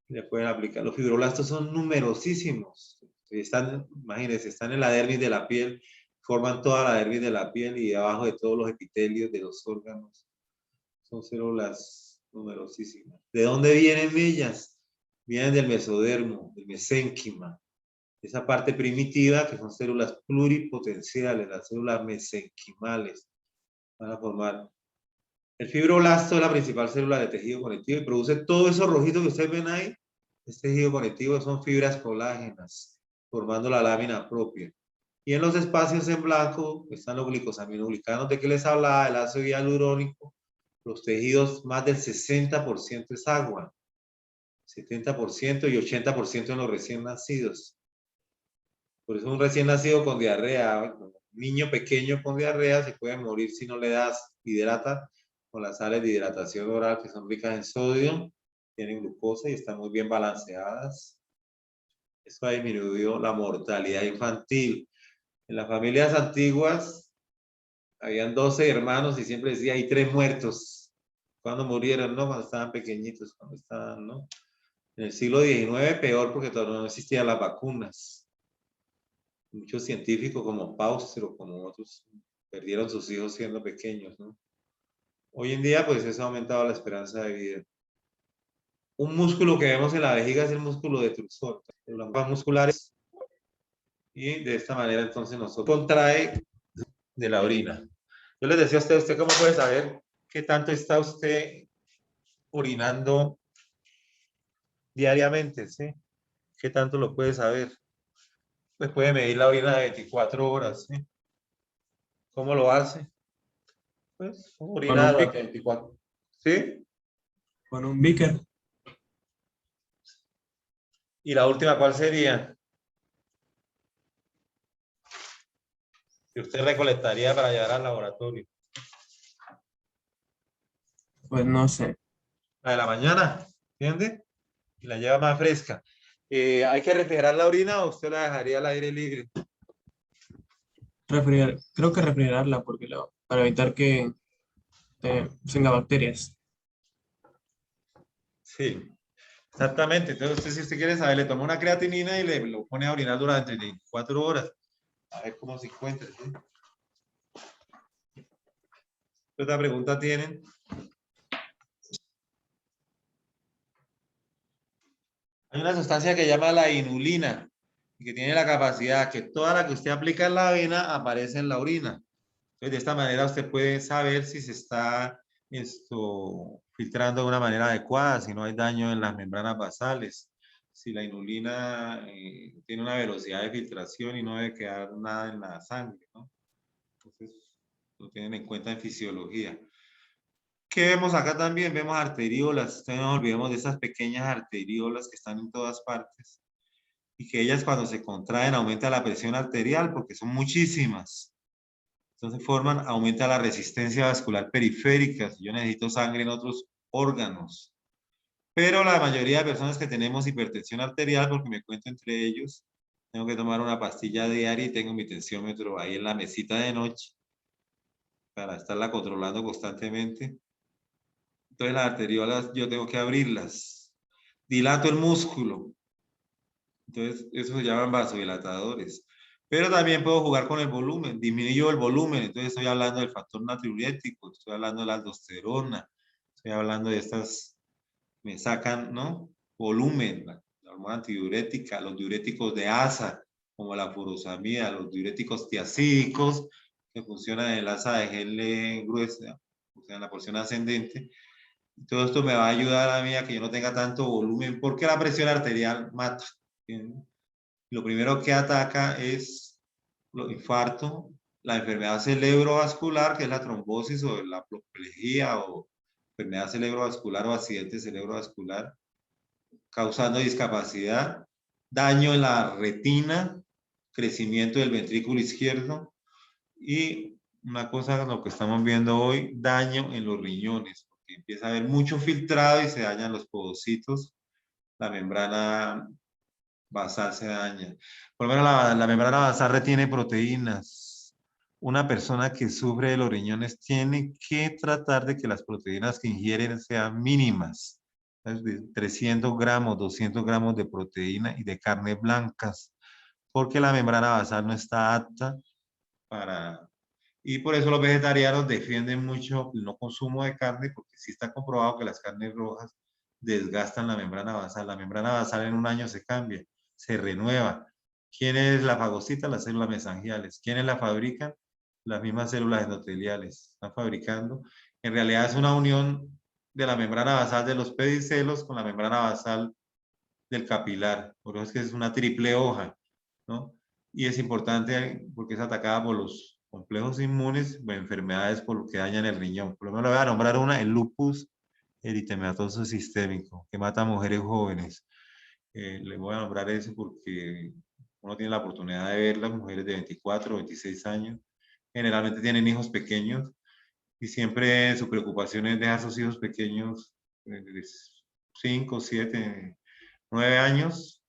le pueden aplicar. Los fibroblastos son numerosísimos. Están, imagínense, están en la dermis de la piel, forman toda la dermis de la piel y abajo de todos los epitelios de los órganos. Son células numerosísimas. ¿De dónde vienen ellas? Vienen del mesodermo, del mesénquima. esa parte primitiva, que son células pluripotenciales, las células mesenquimales, van a formar. El fibroblasto es la principal célula de tejido conectivo y produce todo eso rojito que ustedes ven ahí. Este tejido conectivo son fibras colágenas, formando la lámina propia. Y en los espacios en blanco están los glicosaminoglicanos de que les hablaba, el ácido hialurónico. Los tejidos, más del 60% es agua, 70% y 80% en los recién nacidos. Por eso un recién nacido con diarrea, un niño pequeño con diarrea se puede morir si no le das hidrata con las sales de hidratación oral que son ricas en sodio, tienen glucosa y están muy bien balanceadas. Esto ha disminuido la mortalidad infantil. En las familias antiguas habían 12 hermanos y siempre decía hay 3 muertos. Cuando murieron, ¿no? Cuando estaban pequeñitos, cuando estaban, ¿no? En el siglo XIX peor porque todavía no existían las vacunas. Muchos científicos como Pauster o como otros perdieron sus hijos siendo pequeños, ¿no? Hoy en día, pues eso ha aumentado la esperanza de vida. Un músculo que vemos en la vejiga es el músculo detrusor, las masas musculares, y de esta manera entonces nosotros contrae de la orina. Yo les decía a usted, ¿usted cómo puede saber qué tanto está usted orinando diariamente, sí? ¿Qué tanto lo puede saber? Pues puede medir la orina de 24 horas, ¿sí? ¿Cómo lo hace? Pues Con orina un durante beaker. 24. ¿Sí? Con un beaker. ¿Y la última cuál sería? Que usted recolectaría para llevar al laboratorio. Pues no sé. La de la mañana, ¿entiende? Y la lleva más fresca. ¿Hay que refrigerar la orina o usted la dejaría al aire libre? Creo que refrigerarla porque para evitar que tenga bacterias. Sí, exactamente. Entonces, usted, si usted quiere saber, le toma una creatinina y le lo pone a orinar durante 24 horas. A ver cómo se encuentra. ¿Sí? ¿Qué otra pregunta tienen? Hay una sustancia que llama la inulina, que tiene la capacidad que toda la que usted aplica en la vena aparece en la orina. Entonces, de esta manera usted puede saber si se está filtrando de una manera adecuada, si no hay daño en las membranas basales, si la inulina tiene una velocidad de filtración y no debe quedar nada en la sangre, ¿no? Entonces, lo tienen en cuenta en fisiología. ¿Qué vemos acá también? Vemos arteriolas. No nos olvidemos de esas pequeñas arteriolas que están en todas partes y que ellas cuando se contraen aumenta la presión arterial porque son muchísimas. Entonces aumenta la resistencia vascular periférica. Si yo necesito sangre en otros órganos. Pero la mayoría de personas que tenemos hipertensión arterial, porque me cuento entre ellos, tengo que tomar una pastilla diaria y tengo mi tensiómetro ahí en la mesita de noche para estarla controlando constantemente. Entonces las arteriolas yo tengo que abrirlas. Dilato el músculo. Entonces eso se llaman vasodilatadores. Pero también puedo jugar con el volumen, disminuyo el volumen, entonces estoy hablando del factor natriurético, estoy hablando de la aldosterona, estoy hablando de estas, me sacan, ¿no? Volumen, la hormona antidiurética, los diuréticos de asa, como la furosemida, los diuréticos tiacídicos, que funcionan en el asa de gel gruesa, o sea, en la porción ascendente. Todo esto me va a ayudar a mí a que yo no tenga tanto volumen, porque la presión arterial mata. ¿Entiendes? Lo primero que ataca es los infartos, la enfermedad cerebrovascular, que es la trombosis o la apoplejía o enfermedad cerebrovascular o accidente cerebrovascular, causando discapacidad, daño en la retina, crecimiento del ventrículo izquierdo y una cosa, lo que estamos viendo hoy, daño en los riñones, porque empieza a haber mucho filtrado y se dañan los podocitos, la membrana basal se daña. Por lo menos la membrana basal retiene proteínas. Una persona que sufre de los riñones tiene que tratar de que las proteínas que ingieren sean mínimas. De 300 gramos, 200 gramos de proteína y de carne blancas, porque la membrana basal no está apta para... Y por eso los vegetarianos defienden mucho el no consumo de carne, porque sí está comprobado que las carnes rojas desgastan la membrana basal. La membrana basal en un año se cambia, se renueva. ¿Quién es la fagocita? Las células mesangiales. ¿Quiénes la fabrican? Las mismas células endoteliales. Están fabricando. En realidad es una unión de la membrana basal de los pedicelos con la membrana basal del capilar. Por eso es que es una triple hoja, ¿no? Y es importante porque es atacada por los complejos inmunes o enfermedades por lo que dañan el riñón. Por lo menos le voy a nombrar una, el lupus eritematoso sistémico, que mata a mujeres jóvenes. Le voy a nombrar eso porque uno tiene la oportunidad de ver las mujeres de 24 o 26 años. Generalmente tienen hijos pequeños y siempre su preocupación es dejar a sus hijos pequeños de 5, 7, 9 años,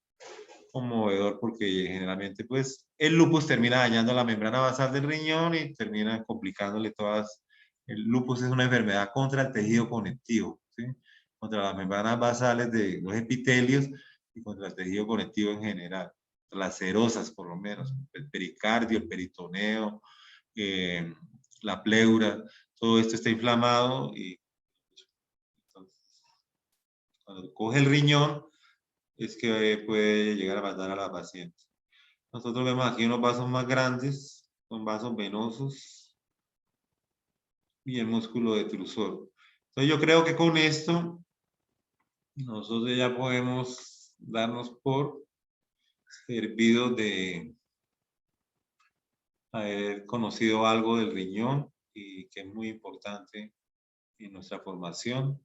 conmovedor porque generalmente pues el lupus termina dañando la membrana basal del riñón y termina complicándole todas. El lupus es una enfermedad contra el tejido conectivo, ¿sí? Contra las membranas basales de los epitelios y contra el tejido conectivo en general, las serosas por lo menos, el pericardio, el peritoneo, eh, la pleura, todo esto está inflamado y entonces, cuando coge el riñón es que puede llegar a matar a la paciente. Nosotros vemos aquí unos vasos más grandes, son vasos venosos y el músculo detrusor. Entonces yo creo que con esto nosotros ya podemos darnos por servidos de haber conocido algo del riñón y que es muy importante en nuestra formación.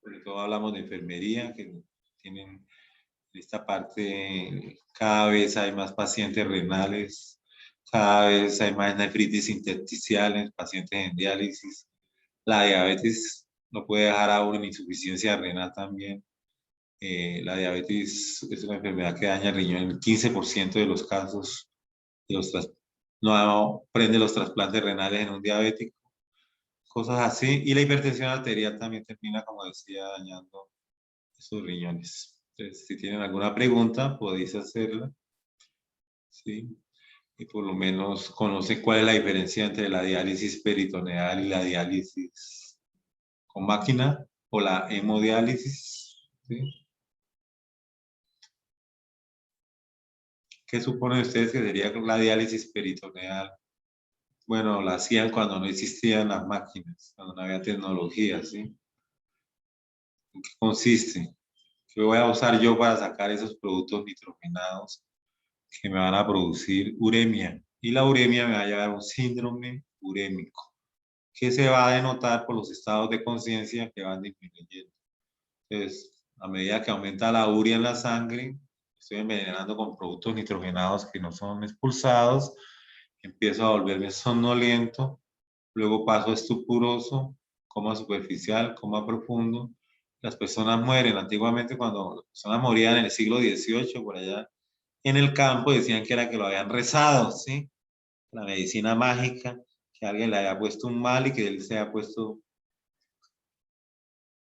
Sobre todo hablamos de enfermería, que tienen esta parte, cada vez hay más pacientes renales, cada vez hay más nefritis intersticial en pacientes en diálisis. La diabetes no puede dejar a uno en insuficiencia renal también. La diabetes es una enfermedad que daña el riñón en el 15% de los casos. De los no prende los trasplantes renales en un diabético. Cosas así. Y la hipertensión arterial también termina, como decía, dañando esos riñones. Entonces, si tienen alguna pregunta, podéis hacerla. ¿Sí? Y por lo menos conoce cuál es la diferencia entre la diálisis peritoneal y la diálisis con máquina o la hemodiálisis. ¿Sí? ¿Qué suponen ustedes que sería la diálisis peritoneal? Bueno, la hacían cuando no existían las máquinas, cuando no había tecnología, ¿sí? ¿En qué consiste? ¿Qué voy a usar yo para sacar esos productos nitrogenados que me van a producir uremia? Y la uremia me va a llevar a un síndrome urémico, que se va a denotar por los estados de conciencia que van disminuyendo. Entonces, a medida que aumenta la urea en la sangre, estoy envenenando con productos nitrogenados que no son expulsados, empiezo a volverme somnoliento, luego paso a estupuroso, coma superficial, coma profundo. Las personas mueren. Antiguamente, cuando las personas morían en el siglo XVIII, por allá en el campo, decían que era que lo habían rezado, ¿sí? La medicina mágica, que alguien le haya puesto un mal y que él se haya puesto.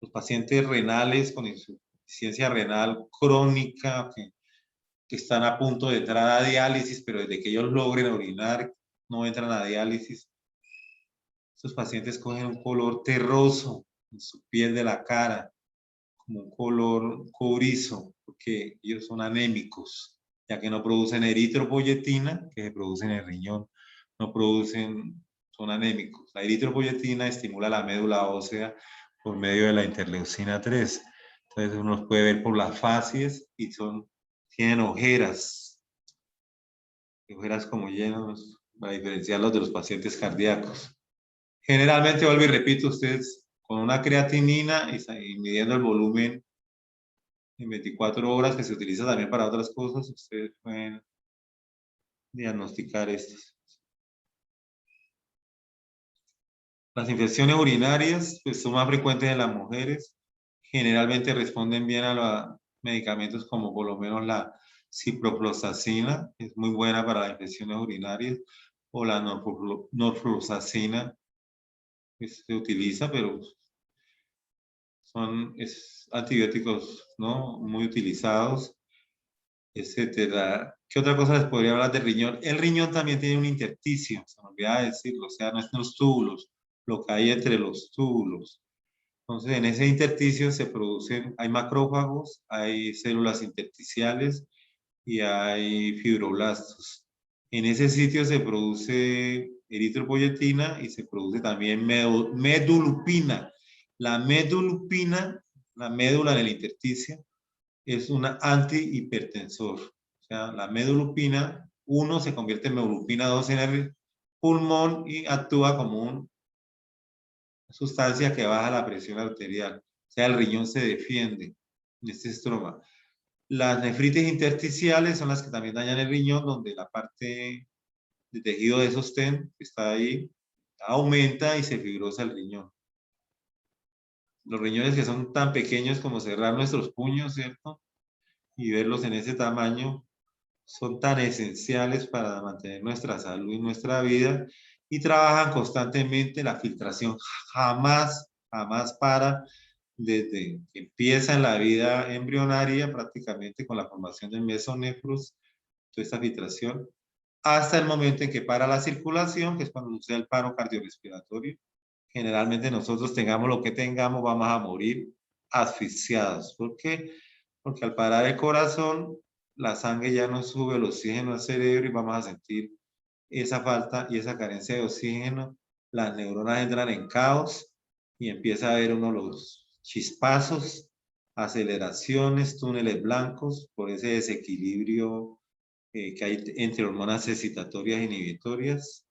Los pacientes renales con insuficiencia renal crónica, que están a punto de entrar a diálisis, pero desde que ellos logren orinar, no entran a diálisis. Estos pacientes cogen un color terroso en su piel de la cara, como un color cobrizo, porque ellos son anémicos, ya que no producen eritropoyetina, que se produce en el riñón, no producen, son anémicos. La eritropoyetina estimula la médula ósea por medio de la interleucina 3. Entonces uno los puede ver por las facies y tienen ojeras como llenos, para diferenciarlos de los pacientes cardíacos. Generalmente, vuelvo y repito, ustedes con una creatinina y midiendo el volumen en 24 horas, que se utiliza también para otras cosas, ustedes pueden diagnosticar estos. Las infecciones urinarias pues, son más frecuentes en las mujeres. Generalmente responden bien a los medicamentos como por lo menos la ciprofloxacina, que es muy buena para las infecciones urinarias, o la norfloxacina, que se utiliza, pero son antibióticos, ¿no? Muy utilizados, etcétera. ¿Qué otra cosa les podría hablar del riñón? El riñón también tiene un intersticio, se me olvidaba decirlo, o sea, no es los túbulos, lo que hay entre los túbulos. Entonces, en ese intersticio se producen, hay macrófagos, hay células intersticiales y hay fibroblastos. En ese sitio se produce eritropoyetina y se produce también medulupina. La medulupina, la médula en el intersticio, es una antihipertensor. O sea, la medulupina 1 se convierte en medulupina 2 en el pulmón y actúa como una sustancia que baja la presión arterial. O sea, el riñón se defiende en este estroma. Las nefritis intersticiales son las que también dañan el riñón, donde la parte de tejido de sostén que está ahí aumenta y se fibrosa el riñón. Los riñones que son tan pequeños como cerrar nuestros puños, ¿cierto? Y verlos en ese tamaño son tan esenciales para mantener nuestra salud y nuestra vida y trabajan constantemente. La filtración jamás para desde que empieza en la vida embrionaria prácticamente con la formación de mesonefros, toda esta filtración, hasta el momento en que para la circulación, que es cuando sucede el paro cardiorrespiratorio. Generalmente nosotros tengamos lo que tengamos, vamos a morir asfixiados. ¿Por qué? Porque al parar el corazón, la sangre ya no sube el oxígeno al cerebro y vamos a sentir esa falta y esa carencia de oxígeno. Las neuronas entran en caos y empieza a ver uno los chispazos, aceleraciones, túneles blancos por ese desequilibrio que hay entre hormonas excitatorias e inhibitorias.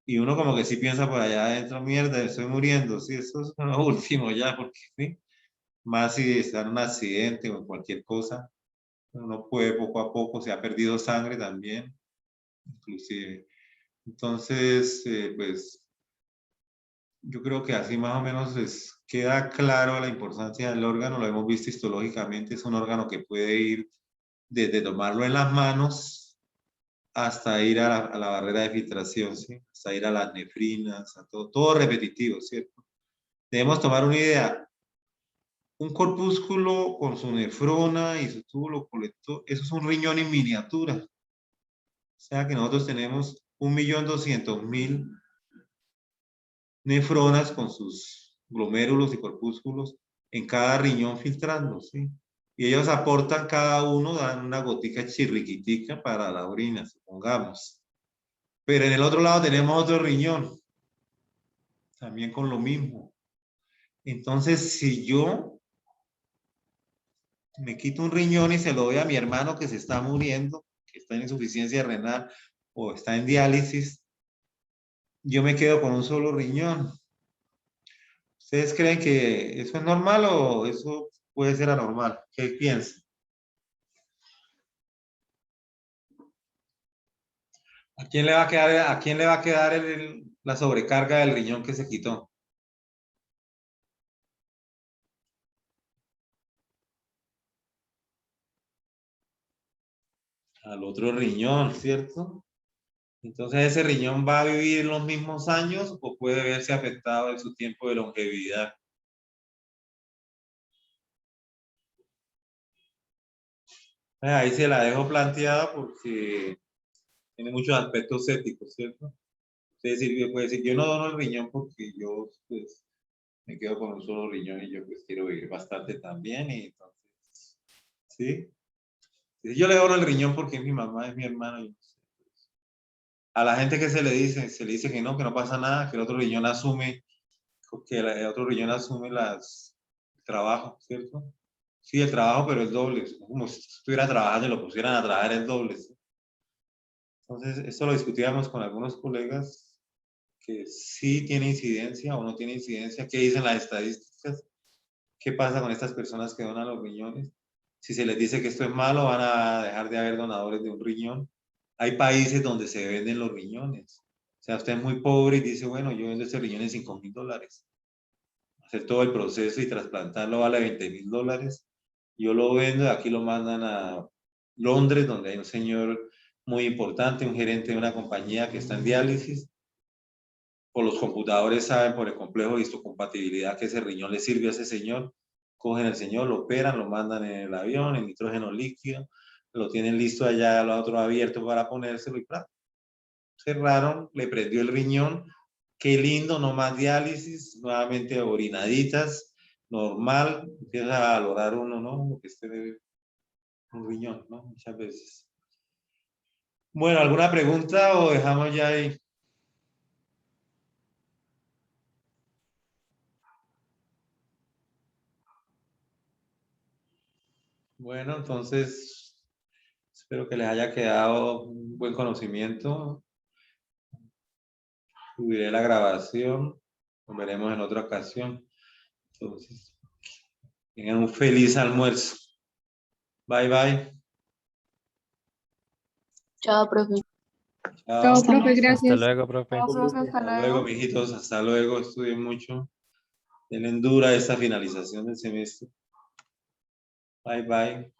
Y uno como que sí piensa por allá adentro, mierda, estoy muriendo, sí, eso es lo último ya, porque ¿sí? Más si está en un accidente o en cualquier cosa, uno puede poco a poco, se ha perdido sangre también, inclusive. Entonces, pues, yo creo que así más o menos queda claro la importancia del órgano, lo hemos visto histológicamente, es un órgano que puede ir desde tomarlo en las manos hasta ir a la barrera de filtración, ¿sí? Hasta ir a las nefrinas, a todo repetitivo, ¿cierto? Debemos tomar una idea. Un corpúsculo con su nefrona y su túbulo colector, eso es un riñón en miniatura. O sea que nosotros tenemos 1.200.000 nefronas con sus glomérulos y corpúsculos en cada riñón filtrando, ¿sí? Y ellos aportan cada uno, dan una gotica chirriquitica para la orina, supongamos. Pero en el otro lado tenemos otro riñón, también con lo mismo. Entonces, si yo me quito un riñón y se lo doy a mi hermano que se está muriendo, que está en insuficiencia renal o está en diálisis, yo me quedo con un solo riñón. ¿Ustedes creen que eso es normal o eso puede ser anormal? ¿Qué piensan? ¿A quién le va a quedar la sobrecarga del riñón que se quitó? Al otro riñón, ¿cierto? Entonces, ¿ese riñón va a vivir los mismos años o puede verse afectado en su tiempo de longevidad? Ahí se la dejo planteada porque tiene muchos aspectos éticos, ¿cierto? Es decir, puede decir, yo no dono el riñón porque yo pues, me quedo con un solo riñón y yo pues quiero vivir bastante también y entonces, ¿sí? Yo le dono el riñón porque es mi mamá, es mi hermano. Y, a la gente que se le dice que no pasa nada, que el otro riñón asume, el otro riñón asume el trabajo, ¿cierto? Sí, el trabajo, pero el doble. Es como si estuviera trabajando y lo pusieran a trabajar el doble. ¿Sí? Entonces, esto lo discutíamos con algunos colegas que sí tiene incidencia o no tiene incidencia. ¿Qué dicen las estadísticas? ¿Qué pasa con estas personas que donan los riñones? Si se les dice que esto es malo, van a dejar de haber donadores de un riñón. Hay países donde se venden los riñones. O sea, usted es muy pobre y dice, bueno, yo vendo este riñón en $5.000. Hacer todo el proceso y trasplantarlo vale $20.000. Yo lo vendo y aquí lo mandan a Londres, donde hay un señor muy importante, un gerente de una compañía que está en diálisis. Por los computadores saben por el complejo de histocompatibilidad que ese riñón le sirve a ese señor. Cogen el señor, lo operan, lo mandan en el avión, en nitrógeno líquido, lo tienen listo allá, lo otro abierto para ponérselo y ¡plá! Cerraron, le prendió el riñón. Qué lindo, no más diálisis, nuevamente orinaditas, normal, empieza a valorar uno, ¿no? Lo que esté de un riñón, ¿no? Muchas veces. Bueno, ¿alguna pregunta o dejamos ya ahí? Bueno, entonces espero que les haya quedado un buen conocimiento. Subiré la grabación. Nos veremos en otra ocasión. Entonces, tengan un feliz almuerzo. Bye, bye. Chao, profe. Chao. Chao, profe, Hasta gracias. luego, profe. Chao, profe, hasta Hasta luego, luego. mijitos. Hasta luego. Estudien mucho. Tienen dura esta finalización del semestre. Bye, bye.